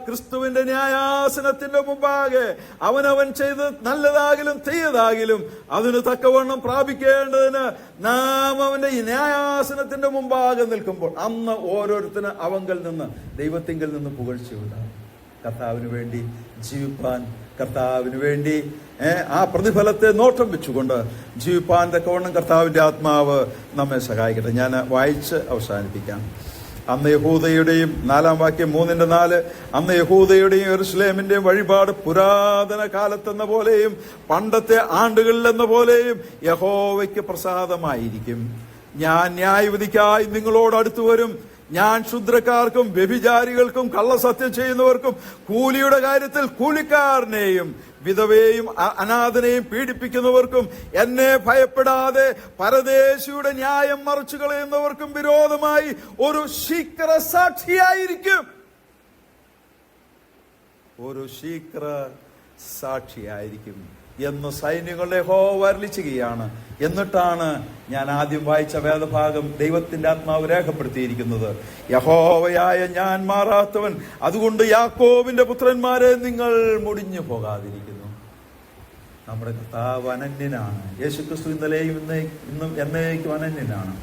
ക്രിസ്തുവിന്റെ ന്യായാസനത്തിന്റെ മുമ്പാകെ അവനവൻ ചെയ്ത് നല്ലതാകിലും തീയതാകിലും അതിന് തക്കവണ്ണം പ്രാപിക്കേണ്ടതിന് നാം അവന്റെ ഈ ന്യായാസനത്തിന്റെ മുമ്പാകെ നിൽക്കുമ്പോൾ അന്ന് ഓരോരുത്തരും അവങ്കൽ നിന്ന് ദൈവത്തിങ്കൽ നിന്ന് പുകഴ്ചയുണ്ടാകും. കർത്താവിന് വേണ്ടി ജീവിപ്പാൻ, കർത്താവിന് വേണ്ടി ആ പ്രതിഫലത്തെ നോട്ടം വെച്ചുകൊണ്ട് ജീവിപ്പാൻ തക്കവണ്ണം കർത്താവിന്റെ ആത്മാവ് നമ്മെ സഹായിക്കട്ടെ. ഞാൻ വായിച്ച് അവസാനിപ്പിക്കാം. അന്ന് യഹൂദയുടെയും 4-ാം വാക്യം 3:4, അന്ന് യഹൂദയുടെയും യെരൂശലേമിന്റെയും വഴിപാട് പുരാതന കാലത്തെന്ന പോലെയും പണ്ടത്തെ ആണ്ടുകളിലെന്ന പോലെയും യഹോവയ്ക്ക് പ്രസാദമായിരിക്കും. ഞാൻ ന്യായവിധിക്കായി നിങ്ങളോട് അടുത്തു വരും. ഞാൻ ക്ഷുദ്രക്കാർക്കും വ്യഭിചാരികൾക്കും കള്ളസത്യം ചെയ്യുന്നവർക്കും കൂലിയുടെ കാര്യത്തിൽ കൂലിക്കാരനെയും വിധവയെയും അനാഥനെയും പീഡിപ്പിക്കുന്നവർക്കും എന്നെ ഭയപ്പെടാതെ പരദേശിയുടെ ന്യായം മറിച്ചു കളയുന്നവർക്കും വിരോധമായി ഒരു ശീക്ര സാക്ഷിയായിരിക്കും. ഒരു ശീക്ര സാക്ഷിയായിരിക്കും എന്ന് സൈന്യങ്ങളുടെ യഹോവ അരുളിച്ചെയ്യുകയാണ്. എന്നിട്ടാണ് ഞാൻ ആദ്യം വായിച്ച വേദഭാഗം ദൈവത്തിന്റെ ആത്മാവ് രേഖപ്പെടുത്തിയിരിക്കുന്നത്. യഹോവയായ ഞാൻ മാറാത്തവൻ, അതുകൊണ്ട് യാക്കോബിന്റെ പുത്രന്മാരെ നിങ്ങൾ മുടിഞ്ഞു പോകാതിരിക്കുന്നു. നമ്മുടെ കർത്താവ് അനന്യനാണ്. യേശുക്രിസ്തു ഇന്നലെയും ഇന്നും എന്നേക്കും അനന്യനാണ്.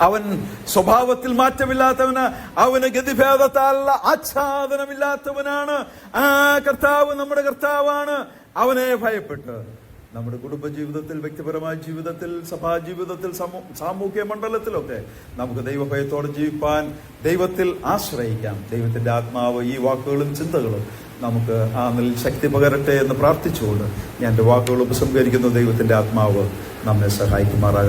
അവൻ സ്വഭാവത്തിൽ മാറ്റമില്ലാത്തവന്, അവന് ഗതിഭേദത്താലുള്ള ആച്ഛാദനമില്ലാത്തവനാണ്. ആ കർത്താവ് നമ്മുടെ കർത്താവാണ്. അവനെ ഭയപ്പെട്ട് നമ്മുടെ കുടുംബജീവിതത്തിൽ, വ്യക്തിപരമായ ജീവിതത്തിൽ, സഭാജീവിതത്തിൽ, സാമൂഹ്യ മണ്ഡലത്തിലൊക്കെ നമുക്ക് ദൈവഭയത്തോടെ ജീവിപ്പാൻ, ദൈവത്തിൽ ആശ്രയിക്കാം. ദൈവത്തിന്റെ ആത്മാവ് ഈ വാക്കുകളും ചിന്തകളും നമുക്ക് ആ നിലയിൽ ശക്തി പകരട്ടെ എന്ന് പ്രാർത്ഥിച്ചുകൊണ്ട് ഞാൻ എൻ്റെ വാക്കുകൾ ഉപസംഹരിക്കുന്ന ദൈവത്തിന്റെ ആത്മാവ് നമ്മെ സഹായിക്കുമാറാകട്ടെ.